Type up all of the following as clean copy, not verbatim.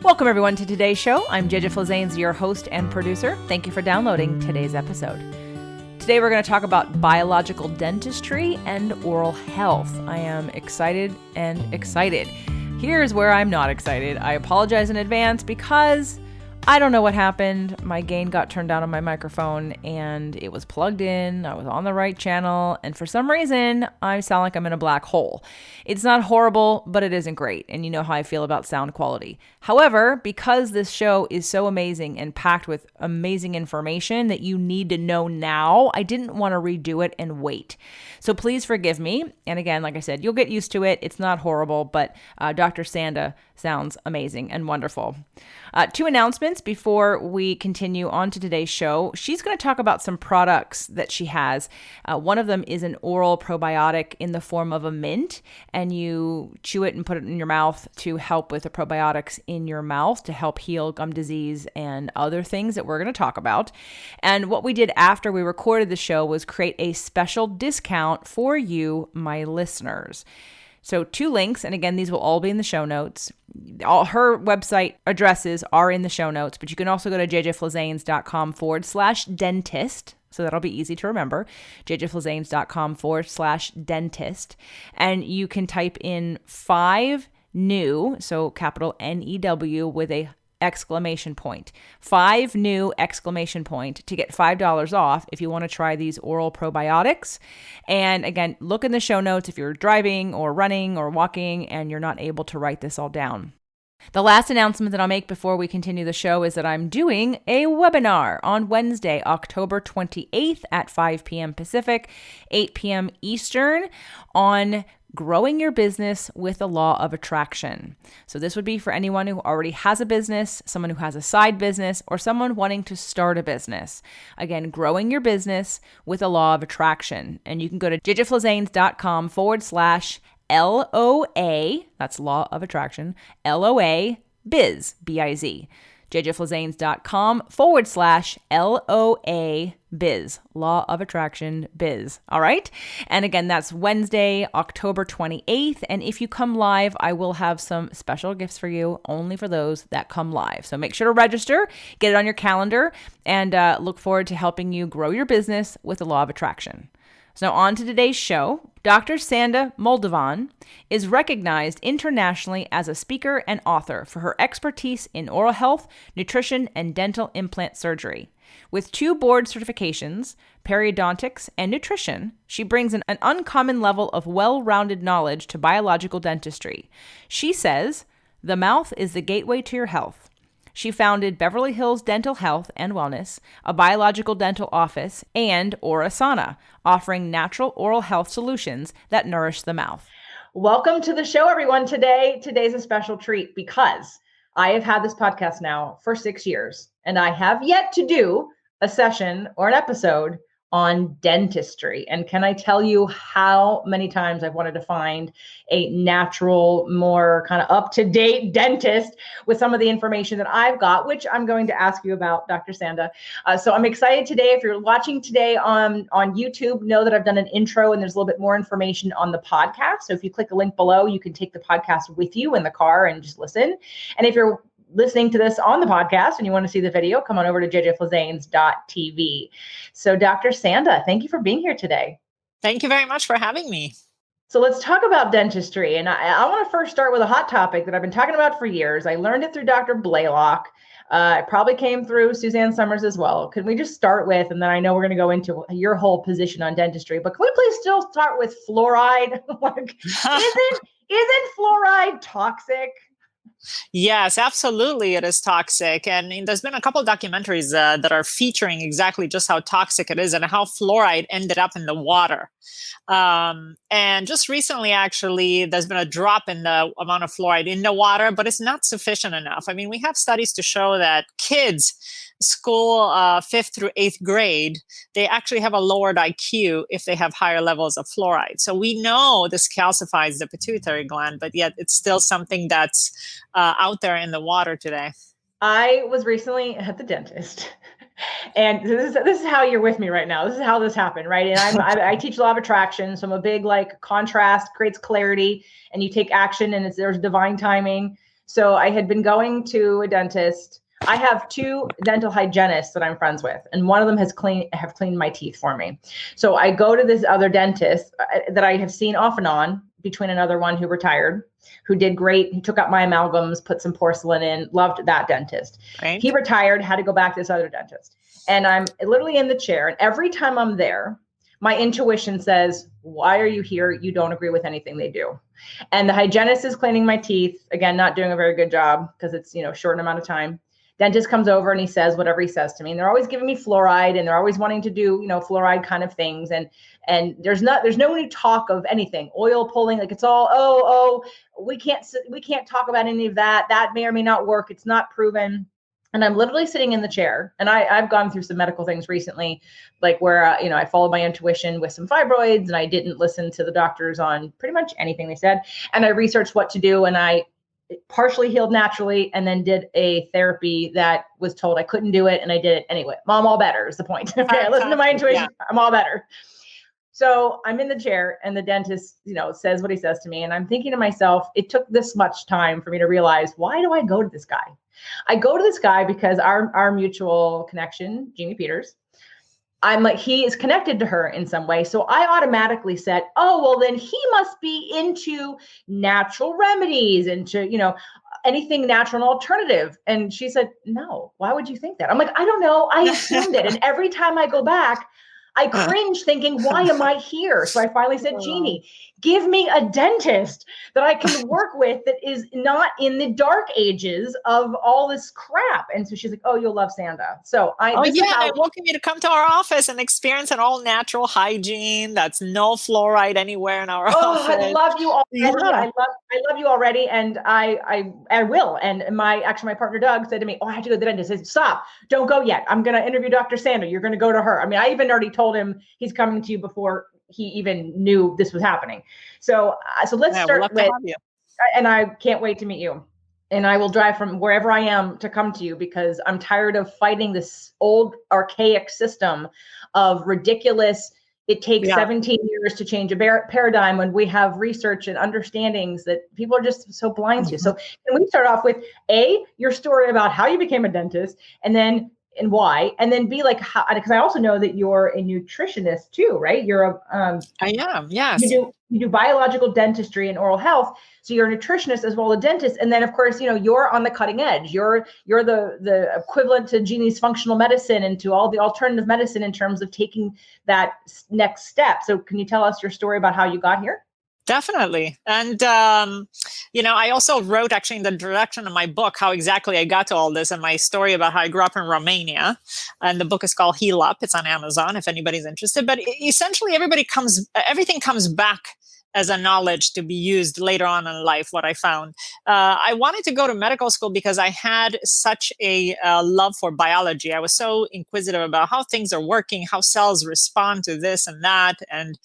Welcome everyone to today's show. I'm J.J. Flazanes, your host and producer. Thank you for downloading today's episode. Today we're going to talk about biological dentistry and oral health. I am excited and excited. Here's where I'm not excited. I apologize in advance because I don't know what happened. My gain got turned down on my microphone and it was plugged in. I was on the right channel. And for some reason, I sound like I'm in a black hole. It's not horrible, but it isn't great. And you know how I feel about sound quality. However, because this show is so amazing and packed with amazing information that you need to know now, I didn't want to redo it and wait. So please forgive me. And again, like I said, you'll get used to it. It's not horrible, but Dr. Sanda sounds amazing and wonderful. Two announcements before we continue on to today's show. She's going to talk about some products that she has. One of them is an oral probiotic in the form of a mint, and you chew it and put it in your mouth to help with the probiotics in your mouth to help heal gum disease and other things that we're going to talk about. And what we did after we recorded the show was create a special discount for you, my listeners. So 2 links, and again, these will all be in the show notes. All her website addresses are in the show notes, but you can also go to jjflazanes.com/dentist. So that'll be easy to remember, jjflazanes.com/dentist. And you can type in 5 new, so capital NEW with a exclamation point, 5 new exclamation point to get $5 off if you want to try these oral probiotics. And again, look in the show notes if you're driving or running or walking and you're not able to write this all down. The last announcement that I'll make before we continue the show is that I'm doing a webinar on Wednesday, October 28th at 5 p.m. Pacific, 8 p.m. Eastern on growing your business with the law of attraction. So this would be for anyone who already has a business, someone who has a side business, or someone wanting to start a business. Again, growing your business with the law of attraction. And you can go to jjflazanes.com/LOA, that's law of attraction, LOA biz, B-I-Z. jjflazanes.com/LOA biz, law of attraction biz. All right. And again, that's Wednesday, October 28th. And if you come live, I will have some special gifts for you only for those that come live. So make sure to register, get it on your calendar, and look forward to helping you grow your business with the law of attraction. So now on to today's show. Dr. Sanda Moldovan is recognized internationally as a speaker and author for her expertise in oral health, nutrition, and dental implant surgery. With 2 board certifications, periodontics and nutrition, she brings an uncommon level of well-rounded knowledge to biological dentistry. She says, "The mouth is the gateway to your health." She founded Beverly Hills Dental Health and Wellness, a biological dental office, and Orasana, offering natural oral health solutions that nourish the mouth. Welcome to the show, everyone. Today's a special treat because I have had this podcast now for 6 years, and I have yet to do a session or an episode on dentistry. And can I tell you how many times I've wanted to find a natural, more kind of up-to-date dentist with some of the information that I've got, which I'm going to ask you about, Dr. Sanda. So I'm excited today. If you're watching today on YouTube, know that I've done an intro and there's a little bit more information on the podcast. So if you click a link below, you can take the podcast with you in the car and just listen. And if you're listening to this on the podcast and you want to see the video, come on over to jjflazanes.tv. So Dr. Sanda, thank you for being here today. Thank you very much for having me. So let's talk about dentistry. And I want to first start with a hot topic that I've been talking about for years. I learned it through Dr. Blaylock. It probably came through Suzanne Summers as well. Can we just start with, and then I know we're going to go into your whole position on dentistry, but can we please still start with fluoride? Isn't fluoride toxic? Yes, absolutely. It is toxic. And there's been a couple of documentaries that are featuring exactly just how toxic it is and how fluoride ended up in the water. And just recently, actually, there's been a drop in the amount of fluoride in the water, but it's not sufficient enough. I mean, we have studies to show that kids, school 5th through 8th grade, they actually have a lowered IQ if they have higher levels of fluoride. So we know this calcifies the pituitary gland, but yet it's still something that's out there in the water today. I was recently at the dentist. And this is how you're with me right now. This is how this happened, right? And I teach law of attraction, so I'm a big contrast creates clarity, and you take action, and there's divine timing. So I had been going to a dentist. I have 2 dental hygienists that I'm friends with, and one of them have cleaned my teeth for me. So I go to this other dentist that I have seen off and on, between another one who retired, who did great. He took out my amalgams, put some porcelain in, loved that dentist. Right. He retired, had to go back to this other dentist. And I'm literally in the chair, and every time I'm there, my intuition says, why are you here? You don't agree with anything they do. And the hygienist is cleaning my teeth, again, not doing a very good job because it's, short amount of time. Dentist comes over and he says whatever he says to me, and they're always giving me fluoride, and they're always wanting to do, fluoride kind of things. And there's no new talk of anything, oil pulling, like it's all, we can't talk about any of that. That may or may not work. It's not proven. And I'm literally sitting in the chair, and I've gone through some medical things recently, like where, I followed my intuition with some fibroids, and I didn't listen to the doctors on pretty much anything they said. And I researched what to do, and I partially healed naturally, and then did a therapy that was told I couldn't do it, and I did it anyway. I'm all better is the point. Okay, I listened to my intuition. Yeah. I'm all better. So I'm in the chair, and the dentist, says what he says to me. And I'm thinking to myself, it took this much time for me to realize, why do I go to this guy? I go to this guy because our mutual connection, Jeannie Peters, I'm like, he is connected to her in some way. So I automatically said, oh, well, then he must be into natural remedies, into, anything natural and alternative. And she said, no, why would you think that? I'm like, I don't know. I assumed it. And every time I go back, I cringe thinking, why am I here? So I finally said, Jeannie, give me a dentist that I can work with that is not in the dark ages of all this crap. And so she's like, oh, you'll love Sanda. So I welcome you to come to our office and experience an all natural hygiene. That's no fluoride anywhere in our office. I love you already. Yeah. I love you already. And I will. And my partner Doug said to me, oh, I have to go to the dentist. I said, stop, don't go yet. I'm going to interview Dr. Sanda. You're going to go to her. I mean, I even already told him he's coming to you before he even knew this was happening. So let's start with, and I can't wait to meet you. And I will drive from wherever I am to come to you, because I'm tired of fighting this old archaic system of ridiculous. It takes 17 years to change a paradigm, when we have research and understandings that people are just so blind to. So can we start off with your story about how you became a dentist, and why, and then be like, how, because I also know that you're a nutritionist too, right? You're I am, yes. You do biological dentistry and oral health. So you're a nutritionist as well as a dentist. And then of course, you're on the cutting edge. You're the equivalent to Jeannie's functional medicine and to all the alternative medicine in terms of taking that next step. So can you tell us your story about how you got here? Definitely. And, I also wrote actually in the introduction of my book how exactly I got to all this, and my story about how I grew up in Romania. And the book is called Heal Up. It's on Amazon if anybody's interested. But essentially everything comes back as a knowledge to be used later on in life, what I found. I wanted to go to medical school because I had such a love for biology. I was so inquisitive about how things are working, how cells respond to this and that. And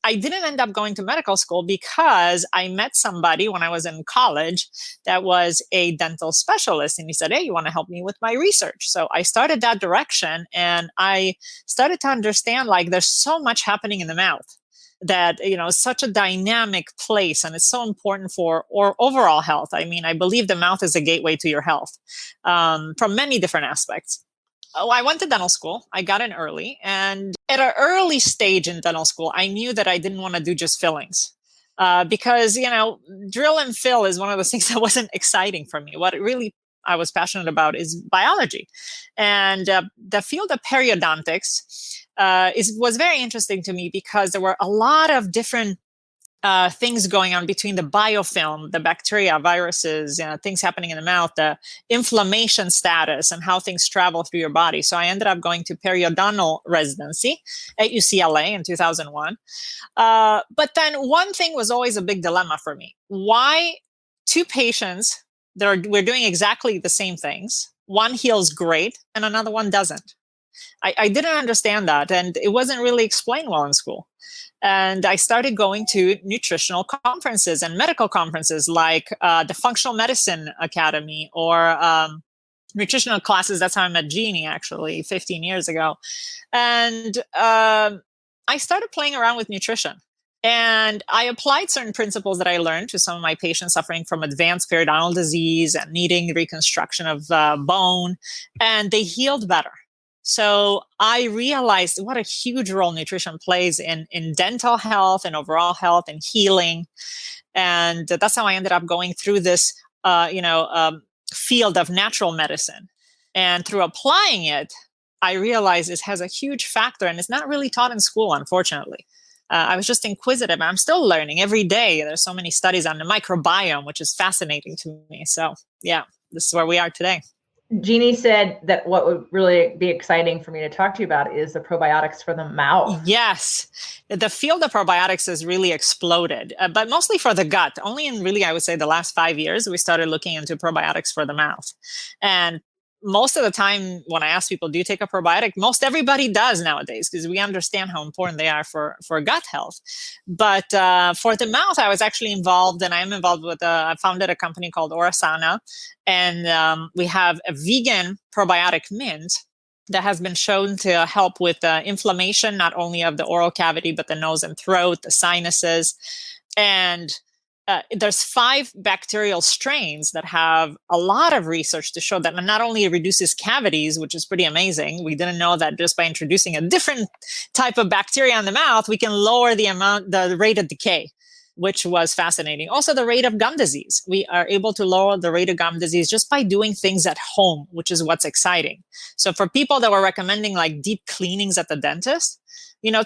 I didn't end up going to medical school because I met somebody when I was in college that was a dental specialist. And he said, hey, you want to help me with my research? So I started that direction, and I started to understand, like, there's so much happening in the mouth, that, such a dynamic place, and it's so important for overall health. I mean, I believe the mouth is a gateway to your health from many different aspects. I went to dental school. I got in early, and at an early stage in dental school, I knew that I didn't want to do just fillings. Because, drill and fill is one of those things that wasn't exciting for me. What really I was passionate about is biology. And the field of periodontics was very interesting to me, because there were a lot of different things going on between the biofilm, the bacteria, viruses, things happening in the mouth, the inflammation status, and how things travel through your body. So I ended up going to periodontal residency at UCLA in 2001. But then one thing was always a big dilemma for me. Why two patients we're doing exactly the same things, one heals great and another one doesn't? I didn't understand that, and it wasn't really explained well in school. And I started going to nutritional conferences and medical conferences, like the Functional Medicine Academy, or nutritional classes. That's how I met Jeannie, actually, 15 years ago. And I started playing around with nutrition. And I applied certain principles that I learned to some of my patients suffering from advanced periodontal disease and needing reconstruction of bone, and they healed better. So I realized what a huge role nutrition plays in dental health and overall health and healing. And that's how I ended up going through this, field of natural medicine. And through applying it, I realized it has a huge factor, and it's not really taught in school, unfortunately. I was just inquisitive. I'm still learning every day. There's so many studies on the microbiome, which is fascinating to me. So yeah, this is where we are today. Jeannie said that what would really be exciting for me to talk to you about is the probiotics for the mouth. Yes. The field of probiotics has really exploded, but mostly for the gut. Only in really, I would say, the last 5 years, we started looking into probiotics for the mouth. And most of the time when I ask people, do you take a probiotic? Most everybody does nowadays, because we understand how important they are for gut health. But for the mouth, I was actually involved, and I am involved with, I founded a company called Orasana, and we have a vegan probiotic mint that has been shown to help with inflammation, not only of the oral cavity, but the nose and throat, the sinuses. And there's 5 bacterial strains that have a lot of research to show that not only it reduces cavities, which is pretty amazing. We didn't know that just by introducing a different type of bacteria in the mouth, we can lower the rate of decay, which was fascinating. Also, the rate of gum disease. We are able to lower the rate of gum disease just by doing things at home, which is what's exciting. So for people that were recommending like deep cleanings at the dentist,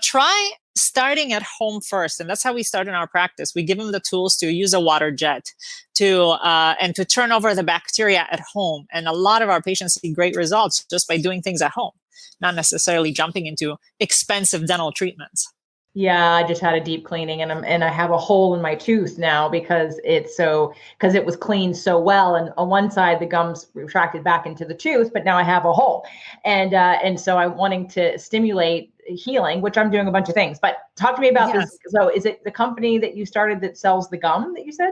try starting at home first. And that's how we start in our practice. We give them the tools to use a water jet and to turn over the bacteria at home. And a lot of our patients see great results just by doing things at home, not necessarily jumping into expensive dental treatments. Yeah, I just had a deep cleaning, and I have a hole in my tooth now because it was cleaned so well, and on one side the gums retracted back into the tooth, but now I have a hole, and so I'm wanting to stimulate healing, which I'm doing a bunch of things. But talk to me about this. So, is it the company that you started that sells the gum that you said?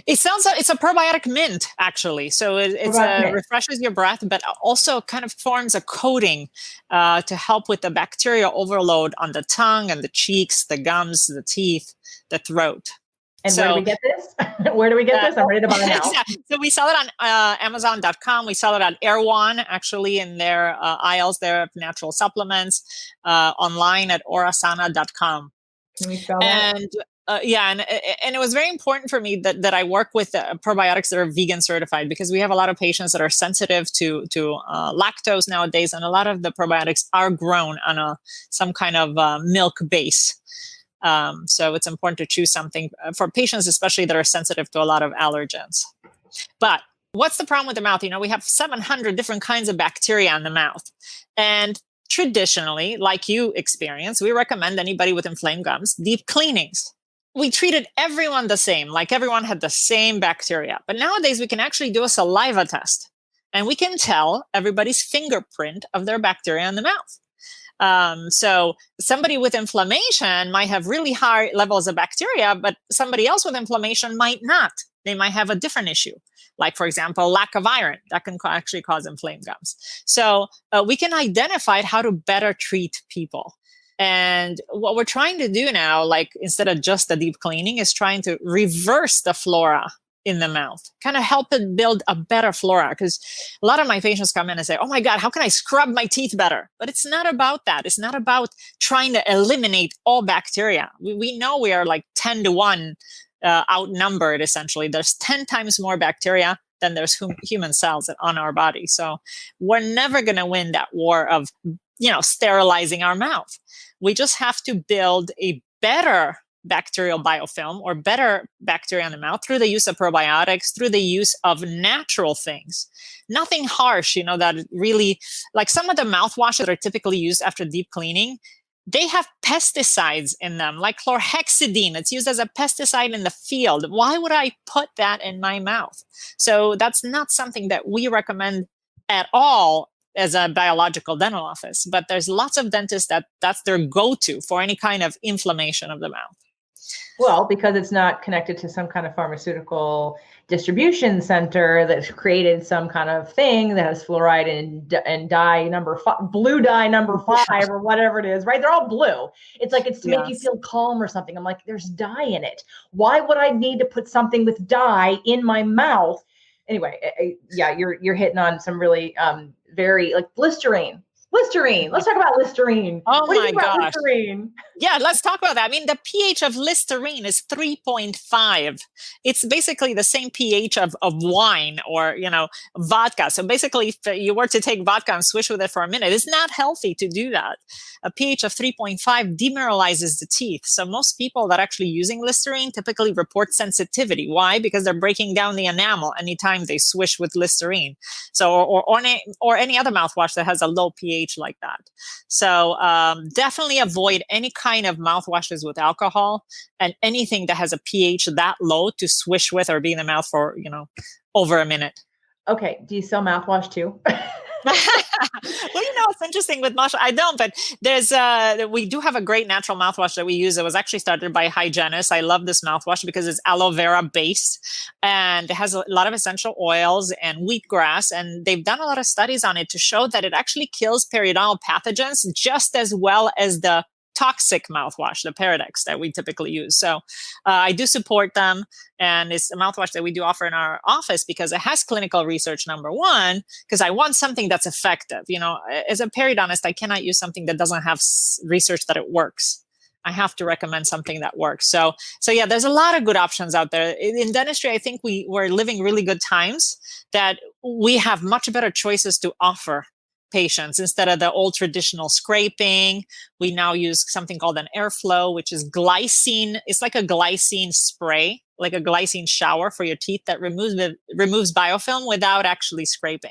It's a probiotic mint, actually. So it refreshes your breath, but also kind of forms a coating to help with the bacterial overload on the tongue and the cheeks, the gums, the teeth, the throat. And where do we get this? Where do we get this? I'm ready to buy now. Exactly. So we sell it on Amazon.com. We sell it at Erewhon, actually, in their aisles there of natural supplements, online at orasana.com. Can we spell that? And and it was very important for me that I work with probiotics that are vegan certified, because we have a lot of patients that are sensitive to lactose nowadays, and a lot of the probiotics are grown on some kind of milk base. So it's important to choose something for patients, especially that are sensitive to a lot of allergens. But what's the problem with the mouth? We have 700 different kinds of bacteria in the mouth, and traditionally, like you experience, we recommend anybody with inflamed gums deep cleanings. We treated everyone the same, like everyone had the same bacteria. But nowadays we can actually do a saliva test, and we can tell everybody's fingerprint of their bacteria in the mouth. So somebody with inflammation might have really high levels of bacteria, but somebody else with inflammation might not. They might have a different issue. Like, for example, lack of iron that can actually cause inflamed gums. So we can identify how to better treat people. And what we're trying to do now, like instead of just the deep cleaning, is trying to reverse the flora in the mouth, kind of help it build a better flora. Because a lot of my patients come in and say, oh my God, how can I scrub my teeth better? But it's not about that. It's not about trying to eliminate all bacteria. We know we are like 10-1 outnumbered, essentially. There's 10 times more bacteria than there's human cells on our body. So we're never going to win that war of, sterilizing our mouth. We just have to build a better bacterial biofilm or better bacteria in the mouth through the use of probiotics, through the use of natural things. Nothing harsh, that really, like some of the mouthwashes that are typically used after deep cleaning, they have pesticides in them, like chlorhexidine. It's used as a pesticide in the field. Why would I put that in my mouth? So that's not something that we recommend at all as a biological dental office. But there's lots of dentists that's their go-to for any kind of inflammation of the mouth. Well, because it's not connected to some kind of pharmaceutical distribution center that's created some kind of thing that has fluoride and dye number five, blue dye number 5 or whatever it is, right? They're all blue. It's like it's to make you feel calm or something. I'm like, there's dye in it. Why would I need to put something with dye in my mouth? Anyway, yeah, you're hitting on some really very like Listerine. Listerine. Let's talk about Listerine. Oh my gosh. Listerine? Yeah, let's talk about that. I mean, the pH of Listerine is 3.5. It's basically the same pH of wine or, vodka. So basically, if you were to take vodka and swish with it for a minute, it's not healthy to do that. A pH of 3.5 demineralizes the teeth. So most people that are actually using Listerine typically report sensitivity. Why? Because they're breaking down the enamel anytime they swish with Listerine. So, or any other mouthwash that has a low pH like that. So definitely avoid any kind of mouthwashes with alcohol and anything that has a pH that low to swish with or be in the mouth for, over a minute. Okay. Do you sell mouthwash too? Well, it's interesting with mouthwash. I don't, but we do have a great natural mouthwash that we use. It was actually started by hygienists. I love this mouthwash because it's aloe vera based and it has a lot of essential oils and wheatgrass. And they've done a lot of studies on it to show that it actually kills periodontal pathogens just as well as the toxic mouthwash, the periodontics that we typically use. So I do support them. And it's a mouthwash that we do offer in our office because it has clinical research, number one, because I want something that's effective. As a periodontist, I cannot use something that doesn't have research that it works. I have to recommend something that works. So yeah, there's a lot of good options out there. In dentistry, I think we're living really good times that we have much better choices to offer patients. Instead of the old traditional scraping, we now use something called an airflow, which is glycine. It's like a glycine spray, like a glycine shower for your teeth that removes biofilm without actually scraping.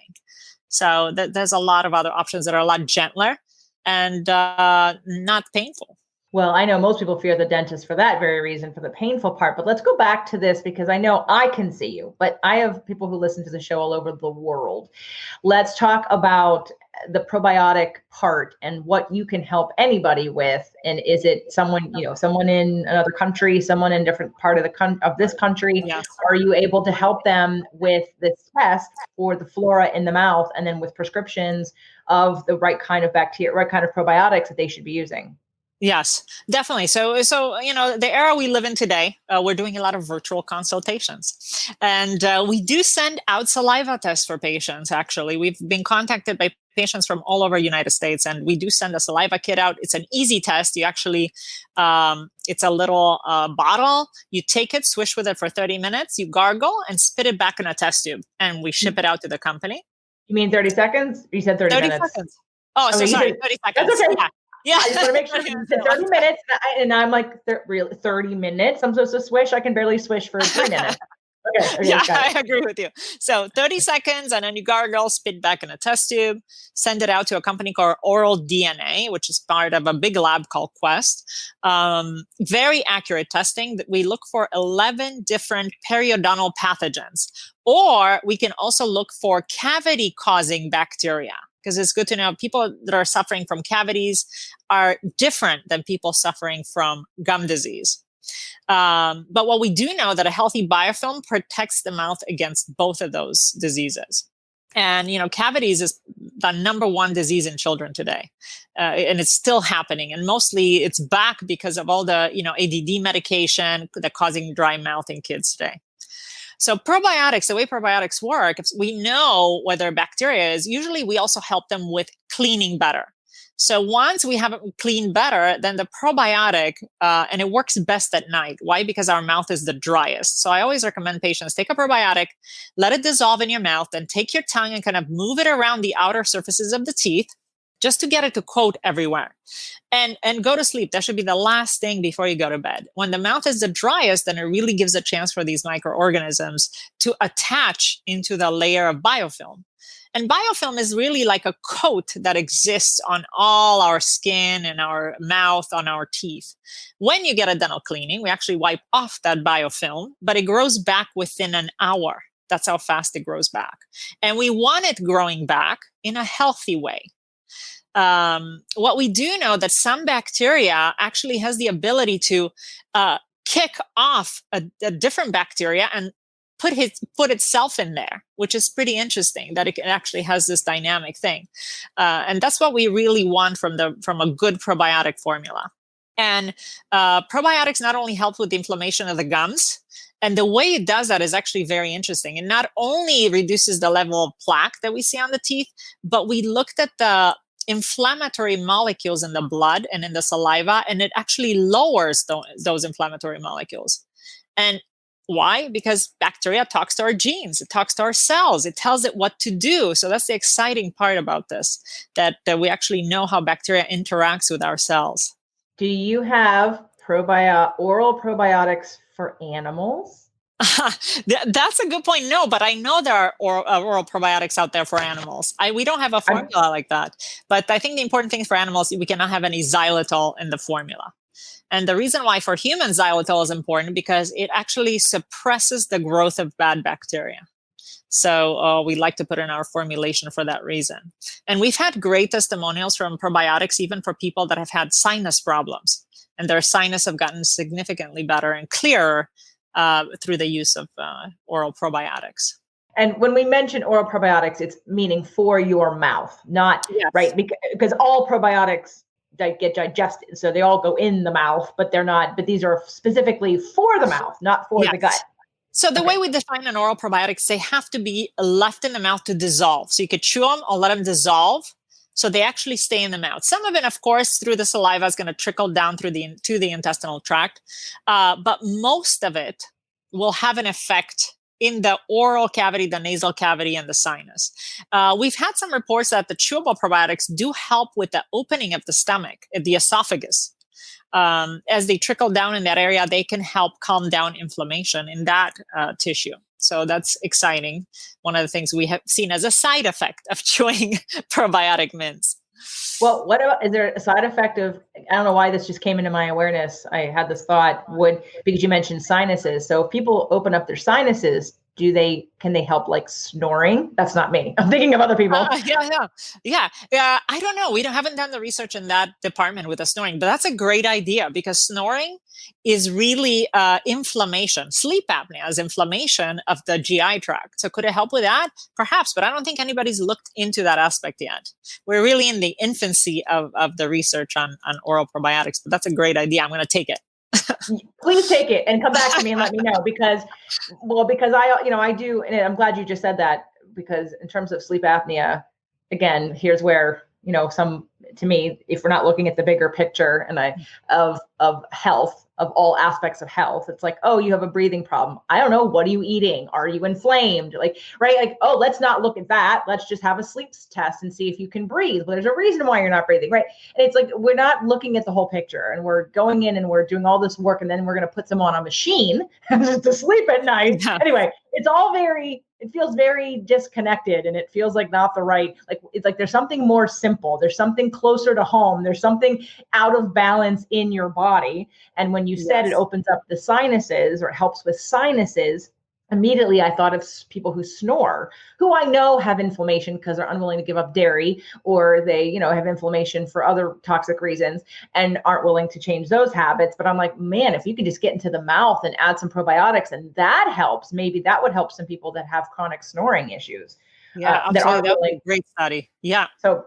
So there's a lot of other options that are a lot gentler and not painful. Well, I know most people fear the dentist for that very reason, for the painful part. But let's go back to this because I know I can see you, but I have people who listen to the show all over the world. Let's talk about the probiotic part and what you can help anybody with. And is it someone, someone in another country, someone in a different part of this country? Yes. Are you able to help them with this test for the flora in the mouth and then with prescriptions of the right kind of bacteria, right kind of probiotics that they should be using? Yes, definitely. So the era we live in today, we're doing a lot of virtual consultations, and we do send out saliva tests for patients. Actually, we've been contacted by patients from all over the United States, and we do send a saliva kit out. It's an easy test. You actually, it's a little bottle. You take it, swish with it for 30 minutes, you gargle, and spit it back in a test tube, and we ship it out to the company. You mean 30 seconds? You said 30 minutes. Seconds. Oh, so sorry, 30 seconds. That's okay. Yeah. I just want to make sure you said 30 minutes. And I'm like, 30 minutes? I'm supposed to swish? I can barely swish for 3 minutes. Okay, yeah, I agree with you. So 30 seconds, and then you gargle, spit back in a test tube, send it out to a company called Oral DNA, which is part of a big lab called Quest. Very accurate testing. We look for 11 different periodontal pathogens, or we can also look for cavity-causing bacteria. Because it's good to know people that are suffering from cavities are different than people suffering from gum disease. But what we do know that a healthy biofilm protects the mouth against both of those diseases. And, cavities is the number one disease in children today. And it's still happening. And mostly it's back because of all the, ADD medication that's causing dry mouth in kids today. So probiotics, the way probiotics work, if we know whether bacteria is, usually we also help them with cleaning better. So once we have it cleaned better, then the probiotic, and it works best at night. Why? Because our mouth is the driest. So I always recommend patients take a probiotic, let it dissolve in your mouth, then take your tongue and kind of move it around the outer surfaces of the teeth just to get it to coat everywhere. And go to sleep. That should be the last thing before you go to bed. When the mouth is the driest, then it really gives a chance for these microorganisms to attach into the layer of biofilm. And biofilm is really like a coat that exists on all our skin and our mouth, on our teeth. When you get a dental cleaning, we actually wipe off that biofilm, but it grows back within an hour. That's how fast it grows back. And we want it growing back in a healthy way. What we do know that some bacteria actually has the ability to kick off a different bacteria and put itself in there, which is pretty interesting that it actually has this dynamic thing. And that's what we really want from a good probiotic formula. And probiotics not only help with the inflammation of the gums, and the way it does that is actually very interesting. It not only reduces the level of plaque that we see on the teeth, but we looked at the inflammatory molecules in the blood and in the saliva, and it actually lowers those inflammatory molecules. And why? Because bacteria talks to our genes, it talks to our cells, it tells it what to do. So that's the exciting part about this, that we actually know how bacteria interacts with our cells. Do you have oral probiotics for animals? That's a good point. No, but I know there are oral probiotics out there for animals. We don't have a formula like that. But I think the important thing for animals, we cannot have any xylitol in the formula. And the reason why for humans xylitol is important because it actually suppresses the growth of bad bacteria. So we like to put in our formulation for that reason. And we've had great testimonials from probiotics, even for people that have had sinus problems. And their sinus have gotten significantly better and clearer through the use of oral probiotics. And when we mention oral probiotics, it's meaning for your mouth, not right, because all probiotics get digested, so they all go in the mouth, but they're not. But these are specifically for the mouth, not for the gut. So the way we define an oral probiotics, they have to be left in the mouth to dissolve. So you could chew them or let them dissolve, so they actually stay in the mouth. Some of it, of course, through the saliva is going to trickle down to the intestinal tract, but most of it will have an effect in the oral cavity, the nasal cavity, and the sinus. We've had some reports that the chewable probiotics do help with the opening of the stomach, the esophagus. As they trickle down in that area, they can help calm down inflammation in that tissue. So that's exciting. One of the things we have seen as a side effect of chewing probiotic mints. Well, is there a side effect of, I don't know why this just came into my awareness. I had this thought because you mentioned sinuses. So if people open up their sinuses, can they help like snoring? That's not me. I'm thinking of other people. Yeah. I don't know. We haven't done the research in that department with the snoring, but that's a great idea because snoring is really inflammation. Sleep apnea is inflammation of the GI tract. So could it help with that? Perhaps, but I don't think anybody's looked into that aspect yet. We're really in the infancy of the research on oral probiotics, but that's a great idea. I'm going to take it. Please take it and come back to me and let me know because I do, and I'm glad you just said that, because in terms of sleep apnea, again, here's where, to me, if we're not looking at the bigger picture and of health, of all aspects of health, it's like, oh, you have a breathing problem. I don't know. What are you eating? Are you inflamed? Oh, let's not look at that. Let's just have a sleep test and see if you can breathe. Well, there's a reason why you're not breathing, right? And it's like, we're not looking at the whole picture, and we're going in and we're doing all this work, and then we're going to put someone on a machine to sleep at night. Yeah. Anyway, it feels very disconnected, and it feels like not the right, it's like there's something more simple. There's something closer to home. There's something out of balance in your body. And when you said it opens up the sinuses or it helps with sinuses, immediately I thought of people who snore, who I know have inflammation because they're unwilling to give up dairy, or they, have inflammation for other toxic reasons and aren't willing to change those habits. But I'm like, man, if you could just get into the mouth and add some probiotics and that helps, maybe that would help some people that have chronic snoring issues. Yeah, that would be a great study. Yeah. So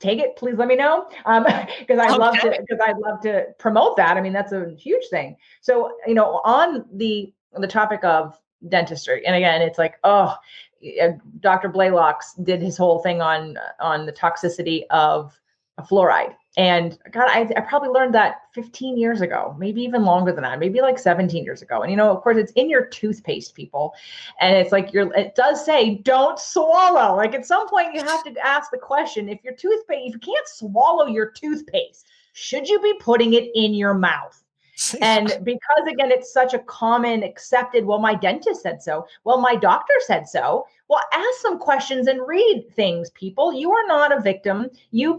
take it, please let me know. Because I'd love to promote that. I mean, that's a huge thing. So, on the topic of dentistry, and again, it's like, Dr. Blaylock did his whole thing on the toxicity of fluoride. And God, I probably learned that 15 years ago, maybe even longer than that, maybe like 17 years ago. And, of course, it's in your toothpaste, people. And it's like, it does say, don't swallow. Like at some point you have to ask the question, if you can't swallow your toothpaste, should you be putting it in your mouth? And because, again, it's such a common accepted, well, my dentist said so. Well, my doctor said so. Well, ask some questions and read things, people. You are not a victim. You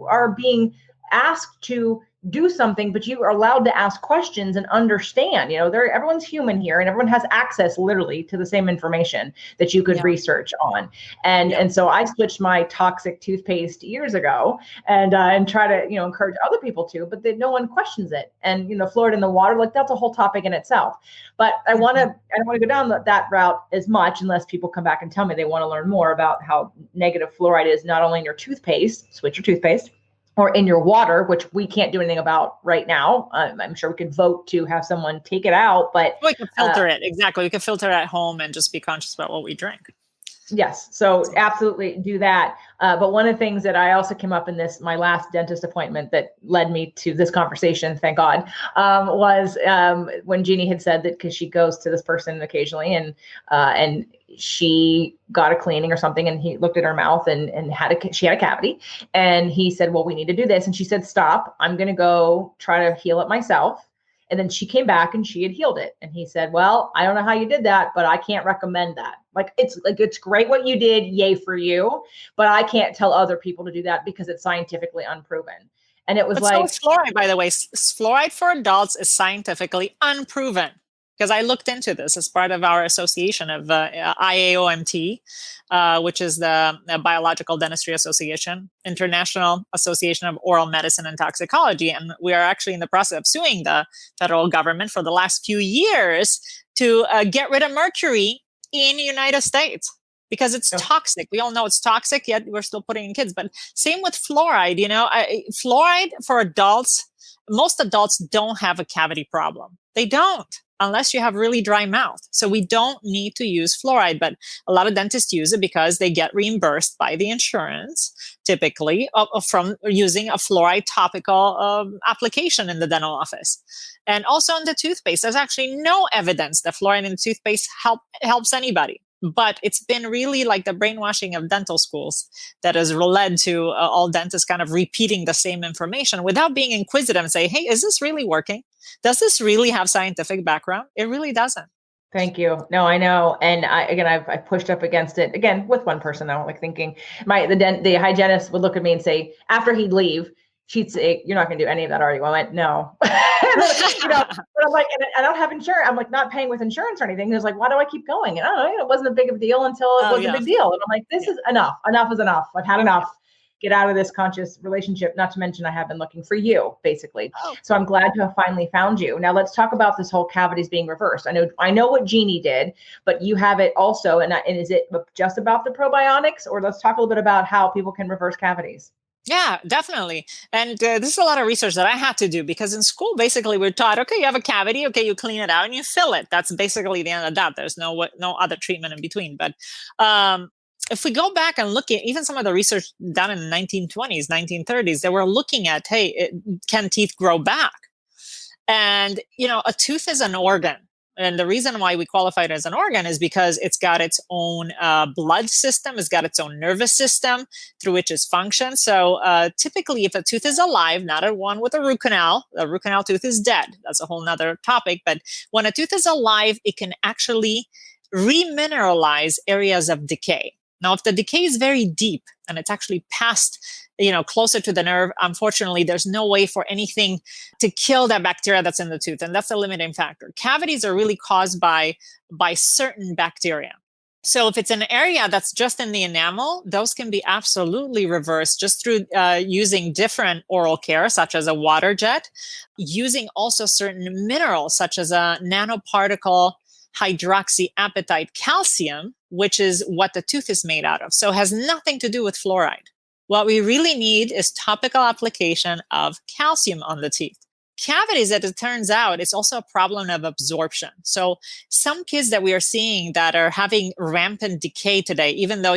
are being asked to do something, but you are allowed to ask questions and understand, everyone's human here and everyone has access literally to the same information that you could research on. And so I switched my toxic toothpaste years ago and try to, encourage other people to, but no one questions it. And, fluoride in the water, like that's a whole topic in itself. But I don't want to go down that route as much unless people come back and tell me they want to learn more about how negative fluoride is not only in your toothpaste, switch your toothpaste, or in your water, which we can't do anything about right now. I'm sure we could vote to have someone take it out, but we can filter it. Exactly. We can filter it at home and just be conscious about what we drink. Yes. So absolutely do that. But one of the things that I also came up in my last dentist appointment that led me to this conversation, thank God, was when Jeannie had said that because she goes to this person occasionally and she got a cleaning or something and he looked at her mouth and she had a cavity and he said, well, we need to do this. And she said, stop, I'm going to go try to heal it myself. And then she came back and she had healed it. And he said, well, I don't know how you did that, but I can't recommend that. It's great what you did. Yay for you. But I can't tell other people to do that because it's scientifically unproven. And it was so is fluoride, by the way. Fluoride for adults is scientifically unproven. Because I looked into this as part of our association of IAOMT, which is the Biological Dentistry Association, International Association of Oral Medicine and Toxicology. And we are actually in the process of suing the federal government for the last few years to get rid of mercury in the United States because it's toxic. We all know it's toxic, yet we're still putting in kids. But same with fluoride. Fluoride for adults, most adults don't have a cavity problem. They don't. Unless you have really dry mouth. So we don't need to use fluoride, but a lot of dentists use it because they get reimbursed by the insurance, typically, from using a fluoride topical application in the dental office. And also in the toothpaste, there's actually no evidence that fluoride in toothpaste helps anybody. But it's been really like the brainwashing of dental schools that has led to all dentists kind of repeating the same information without being inquisitive and say, hey, is this really working? Does this really have scientific background? It really doesn't. Thank you. No, I know. And I pushed up against it again with one person. I don't like thinking the hygienist would look at me and say, after he'd leave, she'd say, you're not going to do any of that, are you? I went, no. But I'm like, and I don't have insurance. I'm like not paying with insurance or anything. There's like, why do I keep going? And I don't know, it wasn't a big of a deal until it was a big deal. And I'm like, this is enough. Enough is enough. I've had enough. Get out of this conscious relationship. Not to mention I have been looking for you, basically. So I'm glad to have finally found you. Now let's talk about this whole cavities being reversed. I know what Jeannie did, but you have it also. And is it just about the probiotics, or let's talk a little bit about how people can reverse cavities? Yeah, definitely. And this is a lot of research that I had to do because in school, basically, we're taught, okay, you have a cavity, okay, you clean it out and you fill it. That's basically the end of that. There's no other treatment in between. But if we go back and look at even some of the research done in the 1920s, 1930s, they were looking at, hey, can teeth grow back? And, a tooth is an organ. And the reason why we qualify it as an organ is because it's got its own blood system, it's got its own nervous system through which it functions. So typically, if a tooth is alive, not a one with a root canal tooth is dead. That's a whole nother topic. But when a tooth is alive, it can actually remineralize areas of decay. Now, if the decay is very deep and it's actually past, closer to the nerve, unfortunately, there's no way for anything to kill that bacteria that's in the tooth. And that's the limiting factor. Cavities are really caused by certain bacteria. So if it's an area that's just in the enamel, those can be absolutely reversed just through using different oral care, such as a water jet, using also certain minerals, such as a nanoparticle hydroxyapatite calcium, which is what the tooth is made out of. So it has nothing to do with fluoride. What we really need is topical application of calcium on the teeth. Cavities, as it turns out, it's also a problem of absorption. So some kids that we are seeing that are having rampant decay today, even though,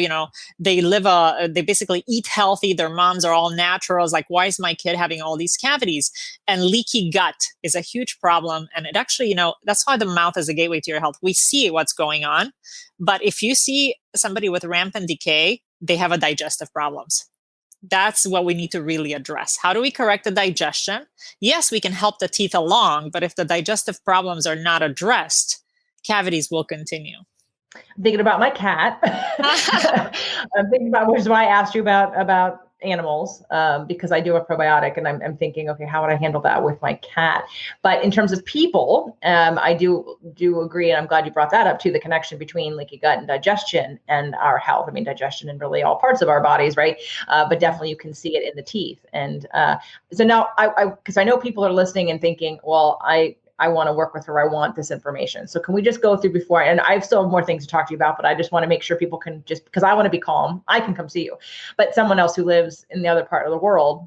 they they basically eat healthy, their moms are all naturals, like, why is my kid having all these cavities? And leaky gut is a huge problem. And it actually, that's why the mouth is a gateway to your health. We see what's going on. But if you see somebody with rampant decay, they have a digestive problems. That's what we need to really address. How do we correct the digestion? Yes, we can help the teeth along, but if the digestive problems are not addressed, cavities will continue. I'm thinking about my cat. I'm thinking about, which is why I asked you about animals because I do a probiotic, and I'm thinking, okay, how would I handle that with my cat? But in terms of people, I do agree, and I'm glad you brought that up too, the connection between leaky gut and digestion and our health. I mean, digestion in really all parts of our bodies, right? But definitely you can see it in the teeth. And so now because I know people are listening and thinking, well, I want to work with her. I want this information. So can we just go through before, and I still have more things to talk to you about, but I just want to make sure people can just, because I want to be calm, I can come see you, but someone else who lives in the other part of the world,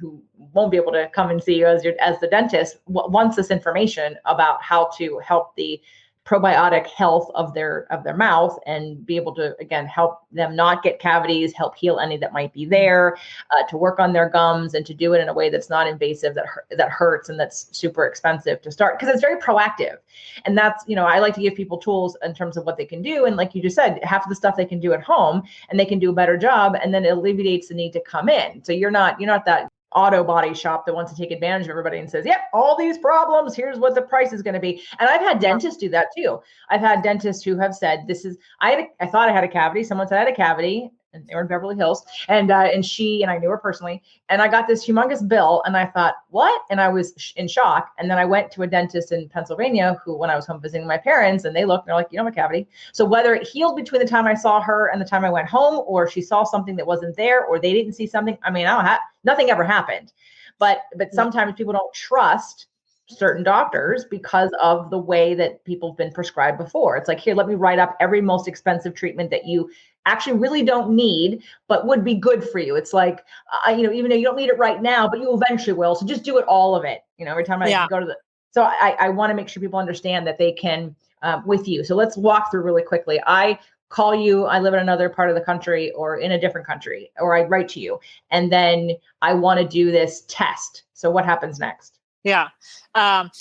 who won't be able to come and see you as the dentist, wants this information about how to help the probiotic health of their mouth and be able to, again, help them not get cavities, help heal any that might be there, to work on their gums, and to do it in a way that's not invasive, that hurts, and that's super expensive to start, because it's very proactive. And that's, I like to give people tools in terms of what they can do. And like you just said, half of the stuff they can do at home, and they can do a better job, and then it alleviates the need to come in. So you're not that auto body shop that wants to take advantage of everybody and says, yep, all these problems, here's what the price is going to be. And I've had dentists do that too. I've had dentists who have said, I thought I had a cavity. Someone said I had a cavity, and they were in Beverly Hills, and I knew her personally, and I got this humongous bill, and I thought, what? And I was in shock. And then I went to a dentist in Pennsylvania when I was home visiting my parents, and they looked, and they're like, you don't have a cavity. So whether it healed between the time I saw her and the time I went home, or she saw something that wasn't there, or they didn't see something, I mean, nothing ever happened. But sometimes people don't trust certain doctors because of the way that people have been prescribed before. It's like, here, let me write up every most expensive treatment that you actually really don't need, but would be good for you. It's like, even though you don't need it right now, but you eventually will. So just do it, all of it. Every time I go to so I want to make sure people understand that they can, with you. So let's walk through really quickly. I call you, I live in another part of the country or in a different country, or I write to you, and then I want to do this test. So what happens next? Yeah.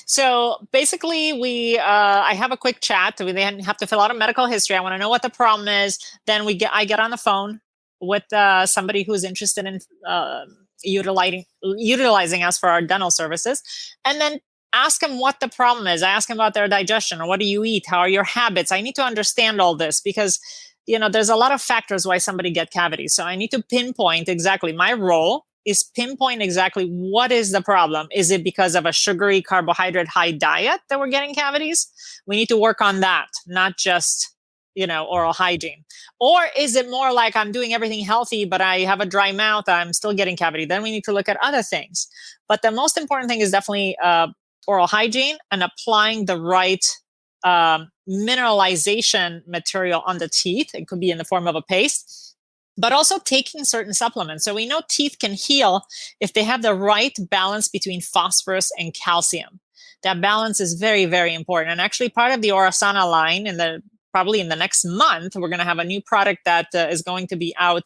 So basically I have a quick chat. We then have to fill out a medical history. I want to know what the problem is. Then I get on the phone with somebody who's interested in utilizing us for our dental services, and then ask them what the problem is. I ask them about their digestion, or what do you eat? How are your habits? I need to understand all this because, there's a lot of factors why somebody get cavities. So I need to pinpoint exactly. My role is pinpoint exactly what is the problem. Is it because of a sugary, carbohydrate high diet that we're getting cavities? We need to work on that, not just, oral hygiene. Or is it more like I'm doing everything healthy, but I have a dry mouth, I'm still getting cavity? Then we need to look at other things. But the most important thing is definitely oral hygiene and applying the right mineralization material on the teeth. It could be in the form of a paste, but also taking certain supplements. So we know teeth can heal if they have the right balance between phosphorus and calcium. That balance is very, very important. And actually part of the Orasana line, probably in the next month, we're going to have a new product that is going to be out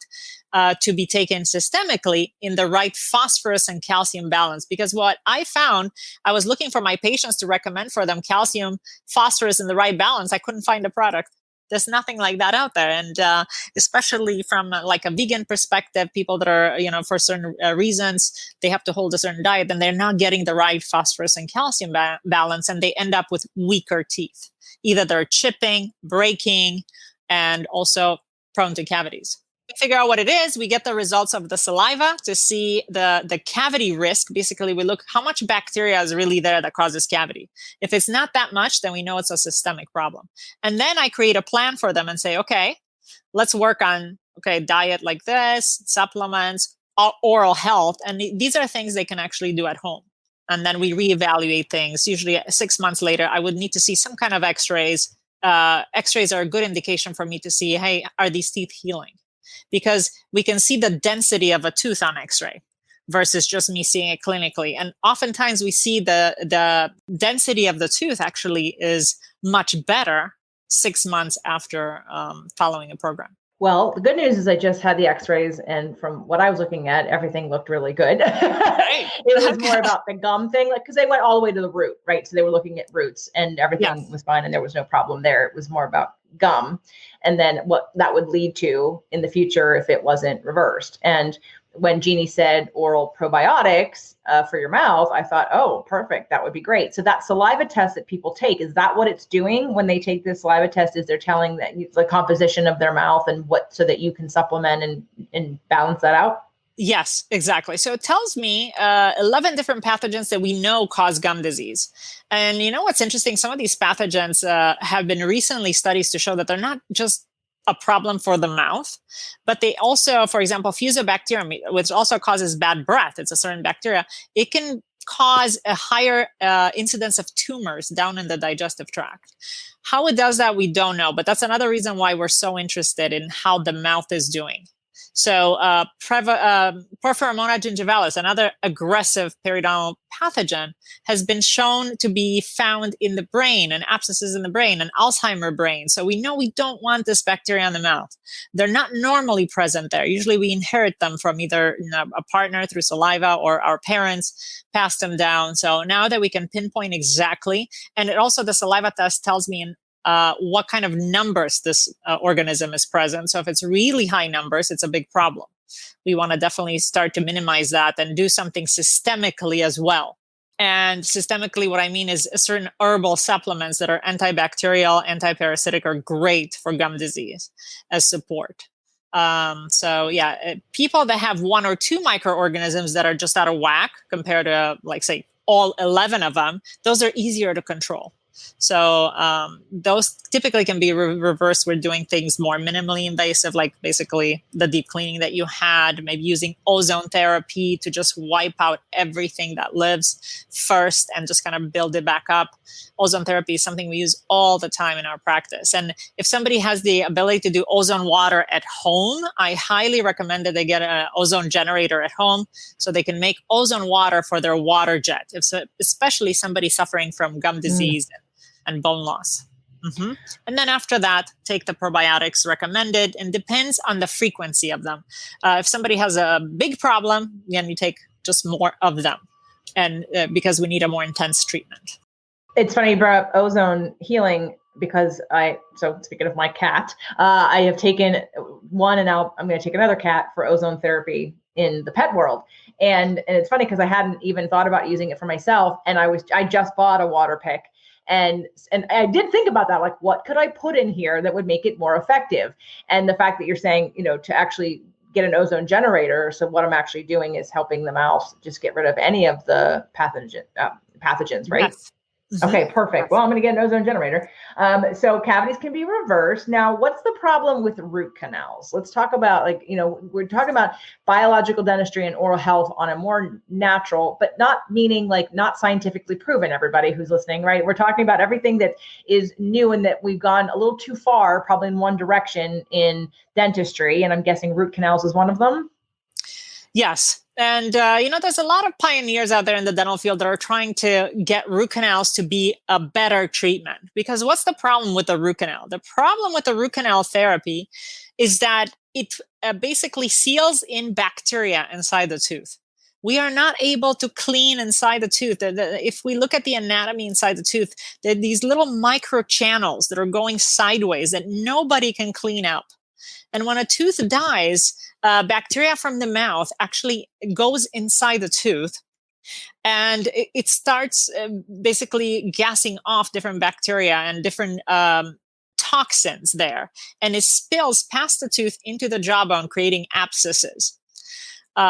to be taken systemically in the right phosphorus and calcium balance. Because what I found, I was looking for my patients to recommend for them calcium, phosphorus in the right balance. I couldn't find a product. There's nothing like that out there. And especially from like a vegan perspective, people that are, for certain reasons, they have to hold a certain diet, and they're not getting the right phosphorus and calcium balance, and they end up with weaker teeth. Either they're chipping, breaking, and also prone to cavities. We figure out what it is. We get the results of the saliva to see the cavity risk. Basically, we look how much bacteria is really there that causes cavity. If it's not that much, then we know it's a systemic problem. And then I create a plan for them and say, okay, let's work on, diet like this, supplements, oral health. And these are things they can actually do at home. And then we reevaluate things. Usually 6 months later, I would need to see some kind of x-rays. X-rays are a good indication for me to see, hey, are these teeth healing? Because we can see the density of a tooth on x-ray versus just me seeing it clinically. And oftentimes we see the density of the tooth actually is much better 6 months after following a program. Well, the good news is I just had the x-rays, and from what I was looking at, everything looked really good. It was more about the gum thing, because they went all the way to the root, right? So they were looking at roots, and everything was fine, and there was no problem there. It was more about gum, and then what that would lead to in the future if it wasn't reversed. And when Jeannie said oral probiotics for your mouth, I thought, oh, perfect. That would be great. So that saliva test that people take, is that what it's doing when they take this saliva test? Is they're telling that the composition of their mouth and so that you can supplement and balance that out? Yes, exactly. So it tells me 11 different pathogens that we know cause gum disease. And you know what's interesting? Some of these pathogens have been recently studies to show that they're not just a problem for the mouth, but they also, for example, Fusobacterium, which also causes bad breath, it's a certain bacteria, it can cause a higher incidence of tumors down in the digestive tract. How it does that, we don't know, but that's another reason why we're so interested in how the mouth is doing. So, Porphyromonas gingivalis, another aggressive periodontal pathogen, has been shown to be found in the brain and abscesses in the brain and Alzheimer brain. So we know we don't want this bacteria in the mouth. They're not normally present there. Usually we inherit them from either a partner through saliva or our parents pass them down. So now that we can pinpoint exactly, and it also, the saliva test tells me in what kind of numbers this organism is present. So if it's really high numbers, it's a big problem. We want to definitely start to minimize that and do something systemically as well. And systemically, what I mean is certain herbal supplements that are antibacterial, antiparasitic are great for gum disease as support. So yeah, people that have one or two microorganisms that are just out of whack compared to, like, say, all 11 of them, those are easier to control. So those typically can be reversed with doing things more minimally invasive, like basically the deep cleaning that you had, maybe using ozone therapy to just wipe out everything that lives first and just kind of build it back up. Ozone therapy is something we use all the time in our practice. And if somebody has the ability to do ozone water at home, I highly recommend that they get an ozone generator at home so they can make ozone water for their water jet, especially somebody suffering from gum disease and bone loss. Mm-hmm. And then after that, take the probiotics recommended, and depends on the frequency of them. If somebody has a big problem, then you take just more of them, and because we need a more intense treatment. It's funny you brought up ozone healing, because so speaking of my cat, I have taken one, and now I'm going to take another cat for ozone therapy in the pet world. And it's funny because I hadn't even thought about using it for myself. And I just bought a water pick. And I did think about that, like, what could I put in here that would make it more effective? And the fact that you're saying, to actually get an ozone generator. So what I'm actually doing is helping the mouse just get rid of any of the pathogens, right? Yes. Mm-hmm. Okay, perfect. Well, I'm going to get an ozone generator. So cavities can be reversed. Now, what's the problem with root canals? Let's talk about, we're talking about biological dentistry and oral health on a more natural, but not meaning like not scientifically proven, everybody who's listening, right? We're talking about everything that is new and that we've gone a little too far, probably in one direction in dentistry. And I'm guessing root canals is one of them. Yes. And, there's a lot of pioneers out there in the dental field that are trying to get root canals to be a better treatment. Because what's the problem with the root canal? The problem with the root canal therapy is that it basically seals in bacteria inside the tooth. We are not able to clean inside the tooth. If we look at the anatomy inside the tooth, there are these little micro channels that are going sideways that nobody can clean up. And when a tooth dies, bacteria from the mouth actually goes inside the tooth, and it starts basically gassing off different bacteria and different toxins there. And it spills past the tooth into the jawbone, creating abscesses.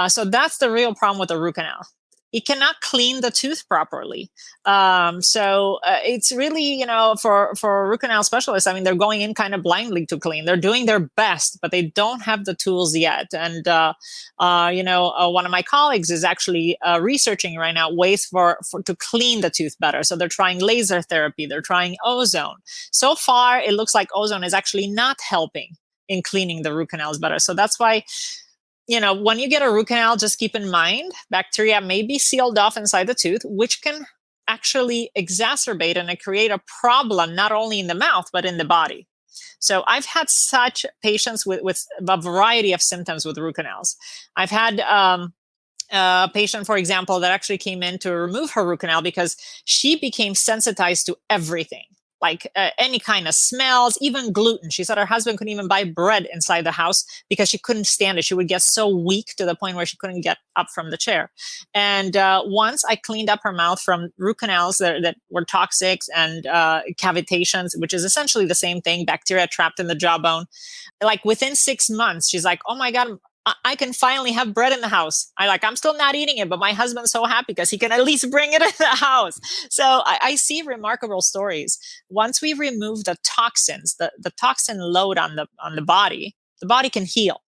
So that's the real problem with the root canal. It cannot clean the tooth properly. So it's really, for root canal specialists, I mean, they're going in kind of blindly to clean. They're doing their best, but they don't have the tools yet. And, one of my colleagues is actually researching right now ways to clean the tooth better. So they're trying laser therapy. They're trying ozone. So far, it looks like ozone is actually not helping in cleaning the root canals better. So that's why, when you get a root canal, just keep in mind, bacteria may be sealed off inside the tooth, which can actually exacerbate and create a problem, not only in the mouth, but in the body. So I've had such patients with a variety of symptoms with root canals. I've had a patient, for example, that actually came in to remove her root canal because she became sensitized to everything. Like any kind of smells, even gluten. She said her husband couldn't even buy bread inside the house because she couldn't stand it. She would get so weak to the point where she couldn't get up from the chair. And once I cleaned up her mouth from root canals that were toxic and cavitations, which is essentially the same thing, bacteria trapped in the jawbone. Like within 6 months, she's like, oh my God, I can finally have bread in the house. I'm still not eating it, but my husband's so happy because he can at least bring it in the house. So I see remarkable stories. Once we remove the toxins, the toxin load on the body can heal.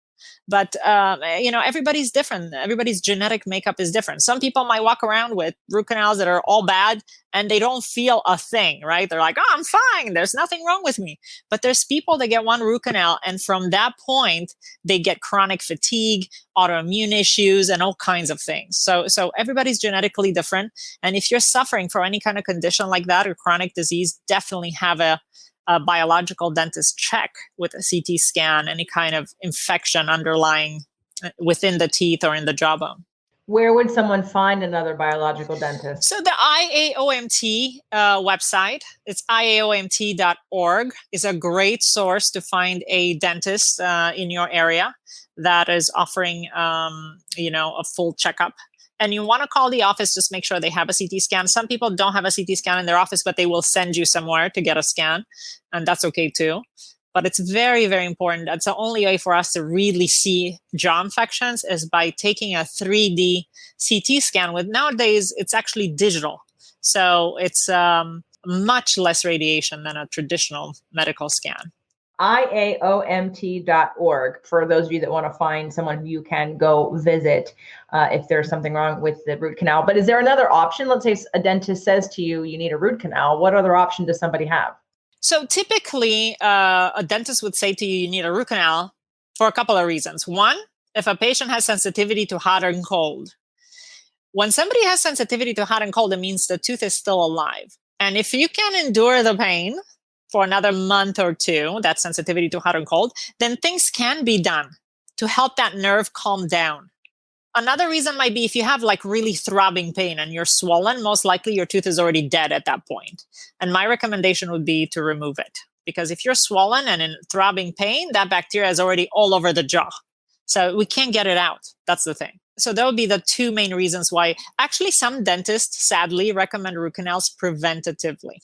But, everybody's different. Everybody's genetic makeup is different. Some people might walk around with root canals that are all bad and they don't feel a thing, right? They're like, oh, I'm fine. There's nothing wrong with me. But there's people that get one root canal, and from that point, they get chronic fatigue, autoimmune issues, and all kinds of things. So everybody's genetically different. And if you're suffering from any kind of condition like that or chronic disease, definitely have a biological dentist check with a CT scan, any kind of infection underlying within the teeth or in the jawbone. Where would someone find another biological dentist? So the IAOMT website, it's IAOMT.org, is a great source to find a dentist in your area that is offering, a full checkup. And you want to call the office, just make sure they have a CT scan. Some people don't have a CT scan in their office, but they will send you somewhere to get a scan. And that's okay too. But it's very, very important. That's the only way for us to really see jaw infections is by taking a 3D CT scan. With nowadays, it's actually digital. So it's much less radiation than a traditional medical scan. IAOMT.org for those of you that want to find someone you can go visit if there's something wrong with the root canal. But is there another option? Let's say a dentist says to you, you need a root canal. What other option does somebody have? So typically, a dentist would say to you, you need a root canal for a couple of reasons. One, if a patient has sensitivity to hot and cold. When somebody has sensitivity to hot and cold, it means the tooth is still alive. And if you can endure the pain for another month or two, that sensitivity to hot and cold, then things can be done to help that nerve calm down. Another reason might be if you have really throbbing pain and you're swollen, most likely your tooth is already dead at that point. And my recommendation would be to remove it. Because if you're swollen and in throbbing pain, that bacteria is already all over the jaw. So we can't get it out. That's the thing. So that would be the two main reasons why. Actually, some dentists sadly recommend root canals preventatively.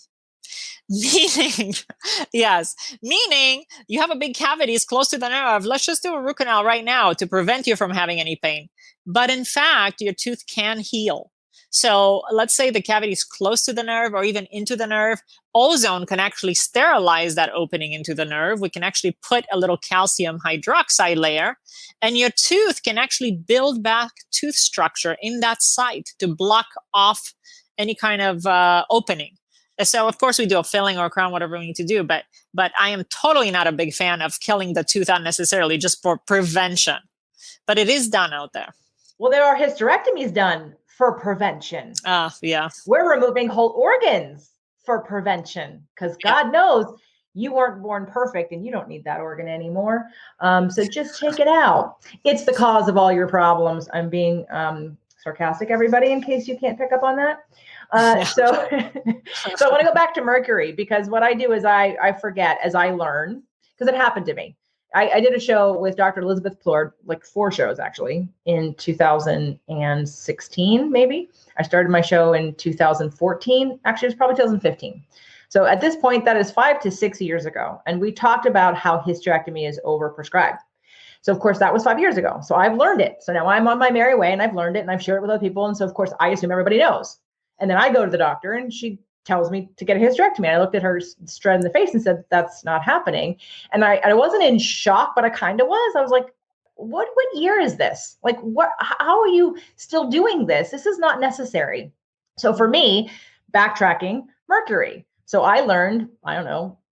Meaning you have a big cavity, it's close to the nerve. Let's just do a root canal right now to prevent you from having any pain. But in fact, your tooth can heal. So let's say the cavity is close to the nerve or even into the nerve. Ozone can actually sterilize that opening into the nerve. We can actually put a little calcium hydroxide layer, and your tooth can actually build back tooth structure in that site to block off any kind of opening. So, of course, we do a filling or a crown, whatever we need to do. But I am totally not a big fan of killing the tooth unnecessarily just for prevention. But it is done out there. Well, there are hysterectomies done for prevention. Yeah. We're removing whole organs for prevention because God knows you weren't born perfect and you don't need that organ anymore. So just take it out. It's the cause of all your problems. I'm being sarcastic, everybody, in case you can't pick up on that. So I want to go back to mercury because what I do is I forget as I learn, because it happened to me. I did a show with Dr. Elizabeth Plord, 4 shows actually, in 2016, maybe. I started my show in 2014. Actually, it was probably 2015. So at this point, that is 5 to 6 years ago. And we talked about how hysterectomy is overprescribed. So of course, that was 5 years ago. So I've learned it. So now I'm on my merry way and I've learned it and I've shared it with other people. And so of course, I assume everybody knows. And then I go to the doctor and she tells me to get a hysterectomy. And I looked at her straight in the face and said, that's not happening. And I wasn't in shock, but I kind of was. I was like, what year is this? How are you still doing this? This is not necessary. So for me, backtracking, mercury. So I learned,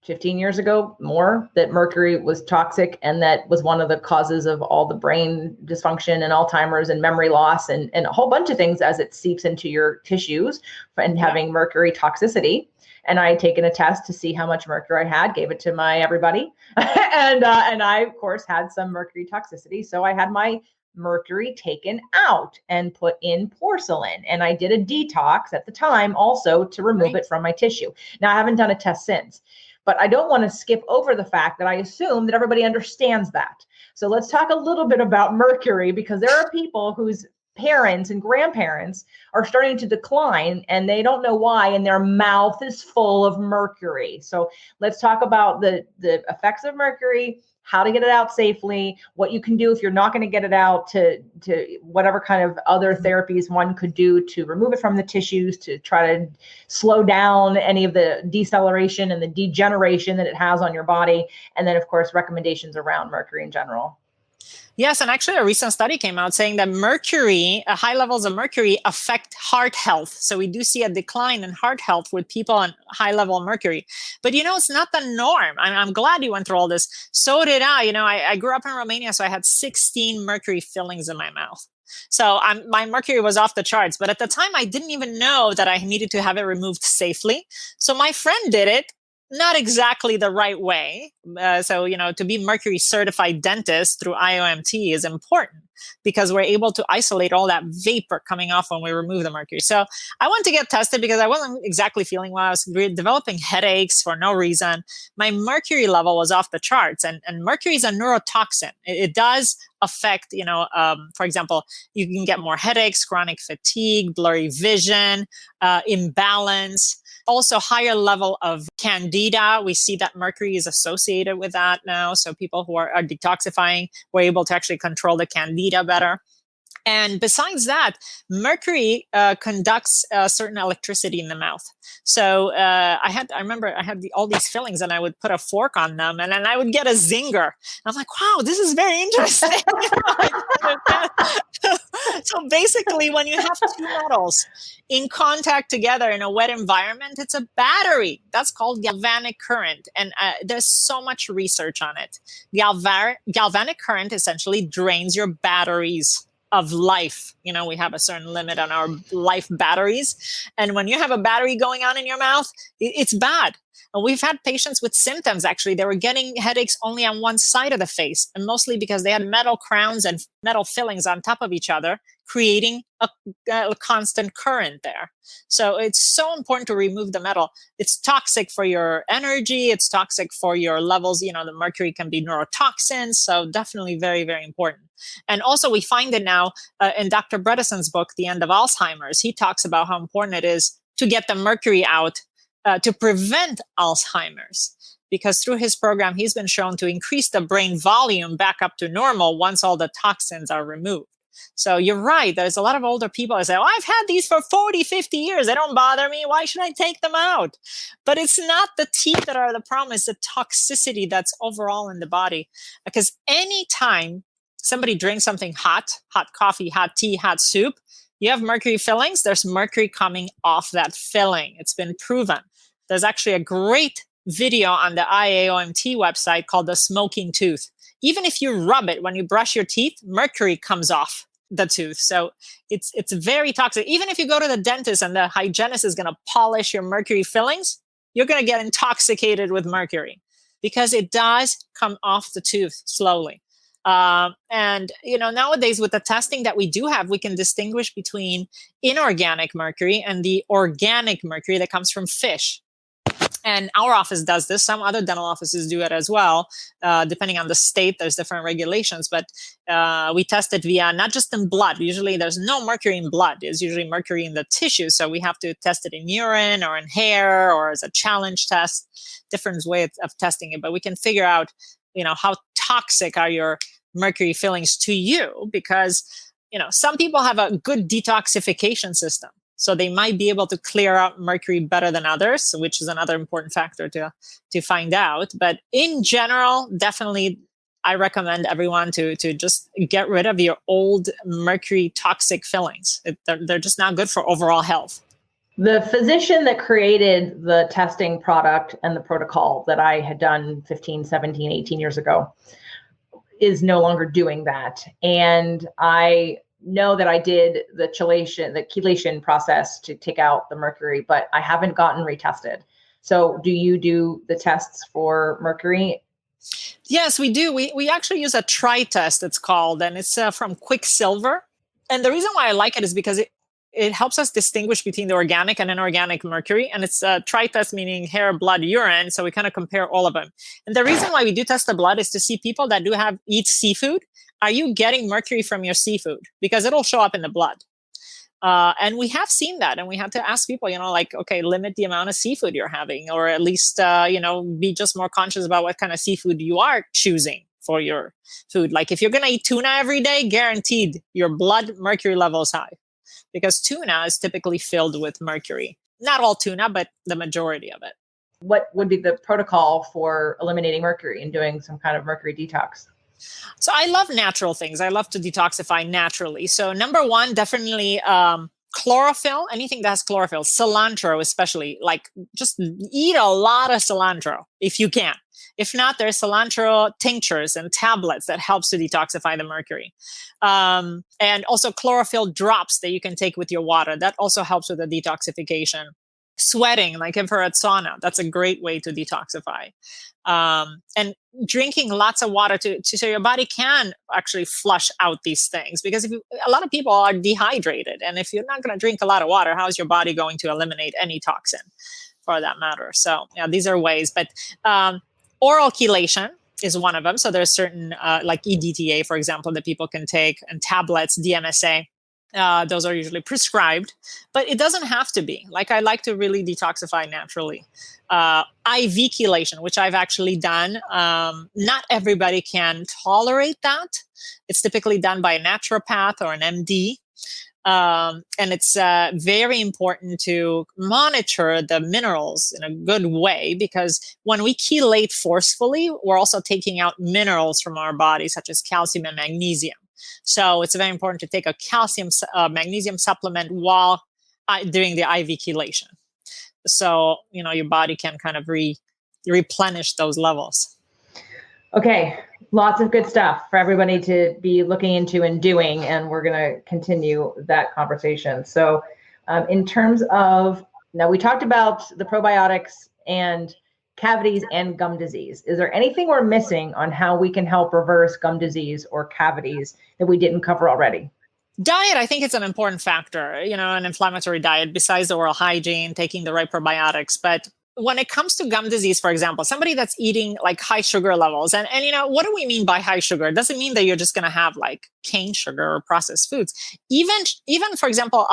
15 years ago more, that mercury was toxic and that was one of the causes of all the brain dysfunction and Alzheimer's and memory loss and a whole bunch of things as it seeps into your tissues and having mercury toxicity. And I had taken a test to see how much mercury I had, gave it to my everybody. and I, of course, had some mercury toxicity. So I had my mercury taken out and put in porcelain. And I did a detox at the time also to remove it from my tissue. Now, I haven't done a test since. But I don't want to skip over the fact that I assume that everybody understands that. So let's talk a little bit about mercury, because there are people whose parents and grandparents are starting to decline and they don't know why, and their mouth is full of mercury. So let's talk about the effects of mercury, how to get it out safely, what you can do if you're not going to get it out, to whatever kind of other therapies one could do to remove it from the tissues, to try to slow down any of the deceleration and the degeneration that it has on your body. And then, of course, recommendations around mercury in general. Yes, and actually a recent study came out saying that mercury, high levels of mercury affect heart health. So we do see a decline in heart health with people on high level of mercury. But, it's not the norm. I'm glad you went through all this. So did I. I grew up in Romania, so I had 16 mercury fillings in my mouth. So my mercury was off the charts. But at the time, I didn't even know that I needed to have it removed safely. So my friend did it. Not exactly the right way. So, to be mercury certified dentist through IOMT is important because we're able to isolate all that vapor coming off when we remove the mercury. So I went to get tested because I wasn't exactly feeling well. I was developing headaches for no reason. My mercury level was off the charts, and mercury is a neurotoxin. It does affect, for example, you can get more headaches, chronic fatigue, blurry vision, imbalance. Also, higher level of candida. We see that mercury is associated with that now. So people who are detoxifying were able to actually control the candida better. And besides that, mercury conducts certain electricity in the mouth. So I remember I had all these fillings, and I would put a fork on them, and then I would get a zinger. I'm like, wow, this is very interesting. So basically, when you have two metals in contact together in a wet environment, it's a battery. That's called galvanic current. And there's so much research on it. Galvanic current essentially drains your batteries of life. We have a certain limit on our life batteries. And when you have a battery going on in your mouth, it's bad. And we've had patients with symptoms, actually. They were getting headaches only on one side of the face, and mostly because they had metal crowns and metal fillings on top of each other, creating a constant current there. So it's so important to remove the metal. It's toxic for your energy. It's toxic for your levels. The mercury can be neurotoxins. So definitely very, very important. And also we find it now in Dr. Bredeson's book, The End of Alzheimer's. He talks about how important it is to get the mercury out to prevent Alzheimer's. Because through his program, he's been shown to increase the brain volume back up to normal once all the toxins are removed. So you're right. There's a lot of older people that say, I've had these for 40, 50 years. They don't bother me. Why should I take them out? But it's not the teeth that are the problem. It's the toxicity that's overall in the body. Because anytime somebody drinks something hot coffee, hot tea, hot soup, you have mercury fillings, there's mercury coming off that filling. It's been proven. There's actually a great video on the IAOMT website called The Smoking Tooth. Even if you rub it when you brush your teeth, mercury comes off the tooth. So it's very toxic. Even if you go to the dentist and the hygienist is going to polish your mercury fillings, you're going to get intoxicated with mercury because it does come off the tooth slowly. And nowadays with the testing that we do have, we can distinguish between inorganic mercury and the organic mercury that comes from fish. And our office does this. Some other dental offices do it as well. Depending on the state, there's different regulations. But we test it via not just in blood. Usually there's no mercury in blood. There's usually mercury in the tissue. So we have to test it in urine or in hair or as a challenge test. Different way of testing it. But we can figure out, how toxic are your mercury fillings to you, because, some people have a good detoxification system. So they might be able to clear out mercury better than others, which is another important factor to find out. But in general, definitely, I recommend everyone to just get rid of your old mercury toxic fillings. They're just not good for overall health. The physician that created the testing product and the protocol that I had done 15, 17, 18 years ago is no longer doing that. And I know that I did the chelation process to take out the mercury, but I haven't gotten retested. So do you do the tests for mercury? Yes, we do. We actually use a tri-test, it's called, and it's from Quicksilver. And the reason why I like it is because it helps us distinguish between the organic and inorganic mercury. And it's a tri-test, meaning hair, blood, urine. So we kind of compare all of them. And the reason why we do test the blood is to see people that eat seafood are you getting mercury from your seafood? Because it'll show up in the blood. And we have seen that, and we have to ask people, like, okay, limit the amount of seafood you're having, or at least, be just more conscious about what kind of seafood you are choosing for your food. Like if you're going to eat tuna every day, guaranteed your blood mercury level is high, because tuna is typically filled with mercury. Not all tuna, but the majority of it. What would be the protocol for eliminating mercury and doing some kind of mercury detox? So I love natural things. I love to detoxify naturally. So number one, definitely chlorophyll, anything that has chlorophyll, cilantro especially, like just eat a lot of cilantro if you can. If not, there's cilantro tinctures and tablets that helps to detoxify the mercury. And also chlorophyll drops that you can take with your water. That also helps with the detoxification. Sweating, like infrared sauna, that's a great way to detoxify. And drinking lots of water so your body can actually flush out these things. Because a lot of people are dehydrated, and if you're not going to drink a lot of water, how is your body going to eliminate any toxin for that matter? So yeah, these are ways. But oral chelation is one of them. So there's certain like EDTA, for example, that people can take, and tablets, DMSA. Those are usually prescribed, but it doesn't have to be. Like I like to really detoxify naturally. IV chelation, which I've actually done. Not everybody can tolerate that. It's typically done by a naturopath or an MD. And it's very important to monitor the minerals in a good way, because when we chelate forcefully, we're also taking out minerals from our body, such as calcium and magnesium. So it's very important to take a calcium, magnesium supplement while doing the IV chelation. So, your body can kind of replenish those levels. Okay. Lots of good stuff for everybody to be looking into and doing. And we're going to continue that conversation. So in terms of, now we talked about the probiotics and cavities and gum disease. Is there anything we're missing on how we can help reverse gum disease or cavities that we didn't cover already? Diet, I think it's an important factor, an inflammatory diet, besides the oral hygiene, taking the right probiotics. But when it comes to gum disease, for example, somebody that's eating like high sugar levels, and what do we mean by high sugar? It doesn't mean that you're just going to have like cane sugar or processed foods. Even for example,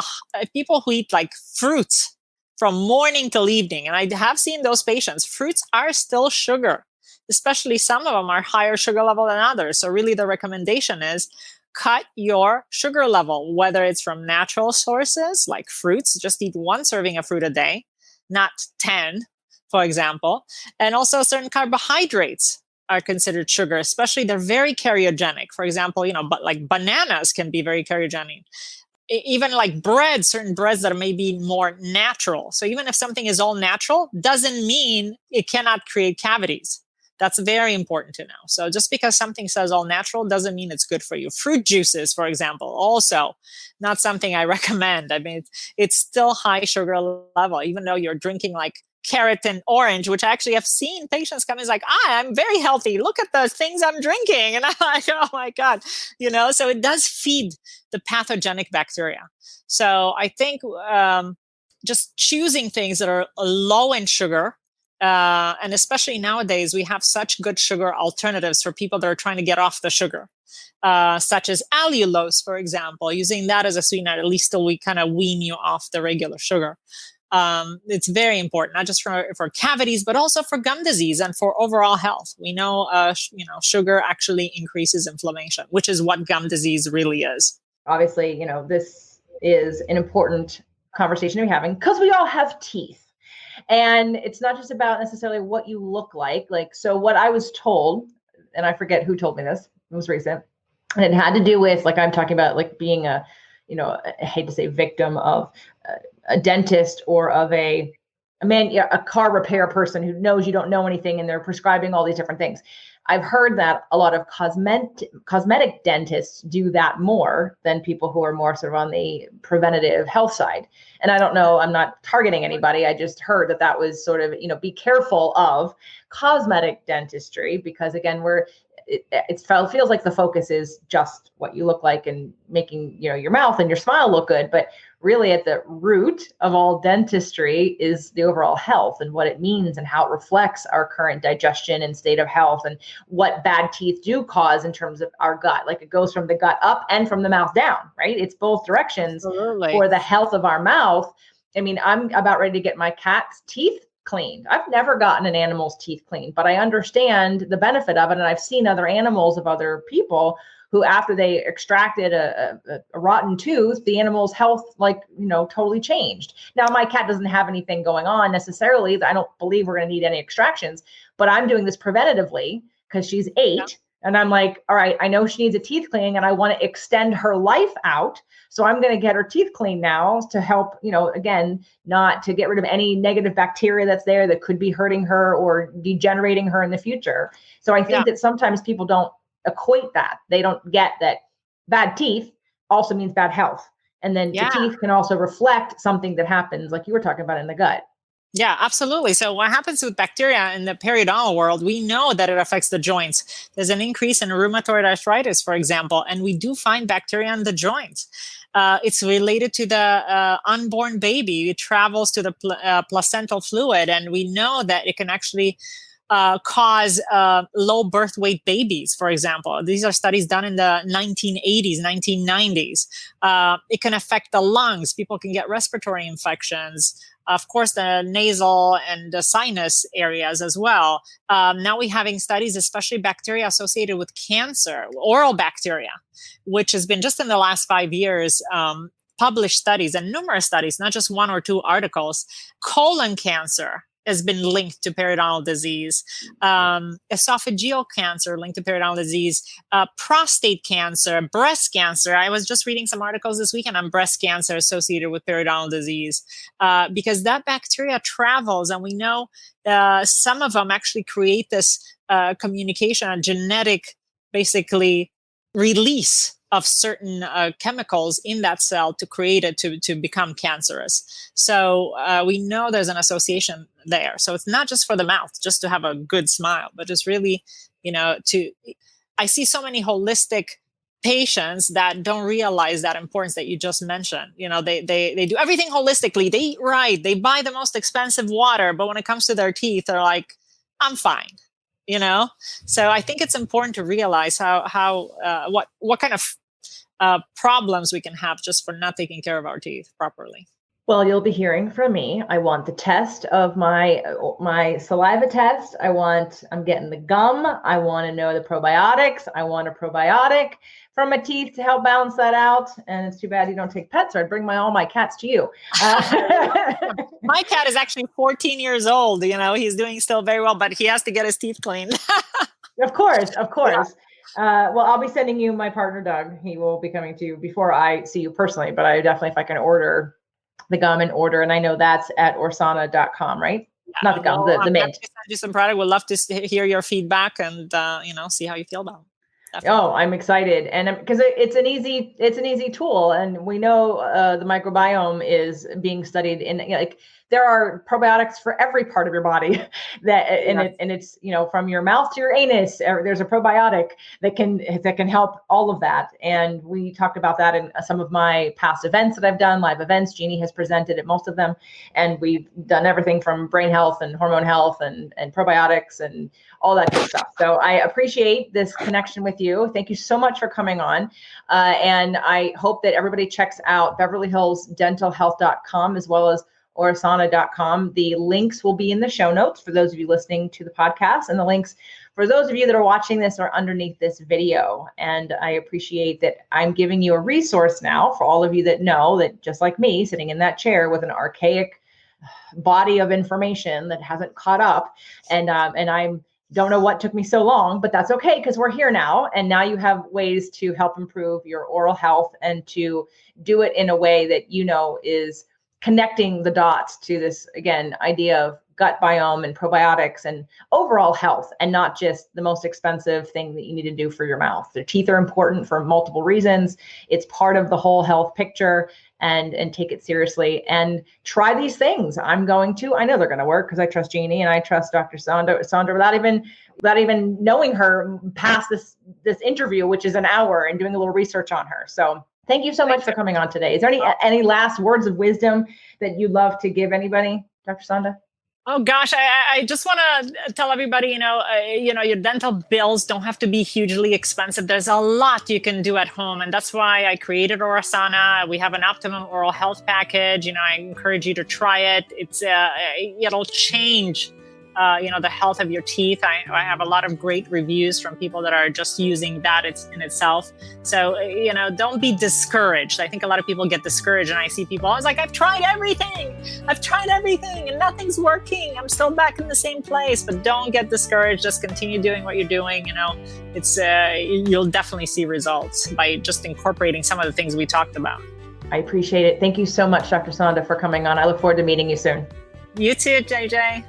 people who eat like fruits from morning till evening. And I have seen those patients. Fruits are still sugar, especially some of them are higher sugar level than others. So really the recommendation is cut your sugar level, whether it's from natural sources like fruits, just eat 1 serving of fruit a day, not 10, for example. And also certain carbohydrates are considered sugar, especially they're very carcinogenic. For example, but like bananas can be very carcinogenic. Even like bread, certain breads that are maybe more natural. So even if something is all natural, doesn't mean it cannot create cavities. That's very important to know. So just because something says all natural doesn't mean it's good for you. Fruit juices, for example, also not something I recommend. I mean, it's still high sugar level, even though you're drinking like carrot and orange, which I actually have seen patients come in like, I'm very healthy. Look at the things I'm drinking. And I'm like, oh my God, so it does feed the pathogenic bacteria. So I think just choosing things that are low in sugar, and especially nowadays, we have such good sugar alternatives for people that are trying to get off the sugar, such as allulose, for example, using that as a sweetener, at least till we kind of wean you off the regular sugar. It's very important, not just for cavities, but also for gum disease and for overall health. We know, sugar actually increases inflammation, which is what gum disease really is. Obviously, this is an important conversation to be having because we all have teeth. And it's not just about necessarily what you look like. So what I was told, and I forget who told me this, it was recent, and it had to do with, like, I'm talking about like being I hate to say victim of a dentist or of a car repair person who knows you don't know anything and they're prescribing all these different things. I've heard that a lot of cosmetic dentists do that more than people who are more sort of on the preventative health side. And I don't know, I'm not targeting anybody. I just heard that was sort of, be careful of cosmetic dentistry because again, it feels like the focus is just what you look like and making, your mouth and your smile look good. But really at the root of all dentistry is the overall health and what it means and how it reflects our current digestion and state of health. And what bad teeth do cause in terms of our gut. Like it goes from the gut up and from the mouth down, right? It's both directions. Absolutely. For the health of our mouth. I mean, I'm about ready to get my cat's teeth cleaned. I've never gotten an animal's teeth cleaned, but I understand the benefit of it. And I've seen other animals of other people who, after they extracted a rotten tooth, the animal's health, totally changed. Now, my cat doesn't have anything going on necessarily. I don't believe we're going to need any extractions, but I'm doing this preventatively because she's 8. Yeah. And I'm like, all right, I know she needs a teeth cleaning and I want to extend her life out. So I'm going to get her teeth cleaned now to help, again, not to get rid of any negative bacteria that's there that could be hurting her or degenerating her in the future. So I think that sometimes people don't equate that. They don't get that bad teeth also means bad health. And then the teeth can also reflect something that happens, like you were talking about, in the gut. Yeah, absolutely. So what happens with bacteria in the periodontal world, we know that it affects the joints. There's an increase in rheumatoid arthritis, for example, and we do find bacteria in the joints. It's related to the unborn baby. It travels to the placental fluid, and we know that it can actually cause low birth weight babies, for example. These are studies done in the 1980s, 1990s. It can affect the lungs. People can get respiratory infections. Of course, the nasal and the sinus areas as well. Now we're having studies, especially bacteria associated with cancer, oral bacteria, which has been just in the last 5 years, published studies and numerous studies, not just 1 or 2 articles. Colon cancer has been linked to periodontal disease, esophageal cancer linked to periodontal disease, prostate cancer, breast cancer. I was just reading some articles this weekend on breast cancer associated with periodontal disease, because that bacteria travels, and we know some of them actually create this communication, a genetic, basically, release of certain chemicals in that cell to create it to become cancerous. So we know there's an association there. So it's not just for the mouth, just to have a good smile, but it's really, I see so many holistic patients that don't realize that importance that you just mentioned. They do everything holistically. They eat right. They buy the most expensive water, but when it comes to their teeth, they're like, I'm fine. So I think it's important to realize what kind of problems we can have just for not taking care of our teeth properly. Well, you'll be hearing from me. I want the test of my saliva test. I'm getting the gum. I want to know the probiotics. I want a probiotic for my teeth to help balance that out. And it's too bad you don't take pets, or I'd bring all my cats to you. My cat is actually 14 years old. He's doing still very well, but he has to get his teeth cleaned. Of course. Yeah. Well, I'll be sending you my partner, Doug. He will be coming to you before I see you personally, but I definitely, if I can order the gum and order, and I know that's at Orasana.com, right? Yeah, not the gum, the mint. Send you some product. We'd love to hear your feedback and see how you feel about it. Definitely. Oh, I'm excited. And because it's an easy tool. And we know the microbiome is being studied in, there are probiotics for every part of your body it's, from your mouth to your anus, there's a probiotic that can help all of that. And we talked about that in some of my past events that I've done, live events. Jeannie has presented at most of them. And we've done everything from brain health and hormone health and probiotics and all that good stuff. So I appreciate this connection with you. Thank you so much for coming on. And I hope that everybody checks out BeverlyHillsDentalHealth.com as well as Orasana.com. The links will be in the show notes for those of you listening to the podcast, and the links for those of you that are watching this are underneath this video. And I appreciate that I'm giving you a resource now for all of you that know that, just like me, sitting in that chair with an archaic body of information that hasn't caught up, and I don't know what took me so long, but that's okay, because we're here now. And now you have ways to help improve your oral health and to do it in a way that is connecting the dots to this, again, idea of gut biome and probiotics and overall health, and not just the most expensive thing that you need to do for your mouth. The teeth are important for multiple reasons. It's part of the whole health picture, and take it seriously and try these things. I know they're going to work because I trust Jeannie and I trust Dr. Sanda without even knowing her past this interview, which is an hour, and doing a little research on her. So thank you so much for coming on today. Is there any last words of wisdom that you'd love to give anybody, Dr. Sanda? Oh gosh, I just want to tell everybody, your dental bills don't have to be hugely expensive. There's a lot you can do at home, and that's why I created Orasana. We have an optimum oral health package. I encourage you to try it. It'll change the health of your teeth. I have a lot of great reviews from people that are just using that in itself. So, don't be discouraged. I think a lot of people get discouraged, and I see people, I was like, I've tried everything and nothing's working. I'm still back in the same place. But don't get discouraged. Just continue doing what you're doing. You'll definitely see results by just incorporating some of the things we talked about. I appreciate it. Thank you so much, Dr. Sanda, for coming on. I look forward to meeting you soon. You too, JJ.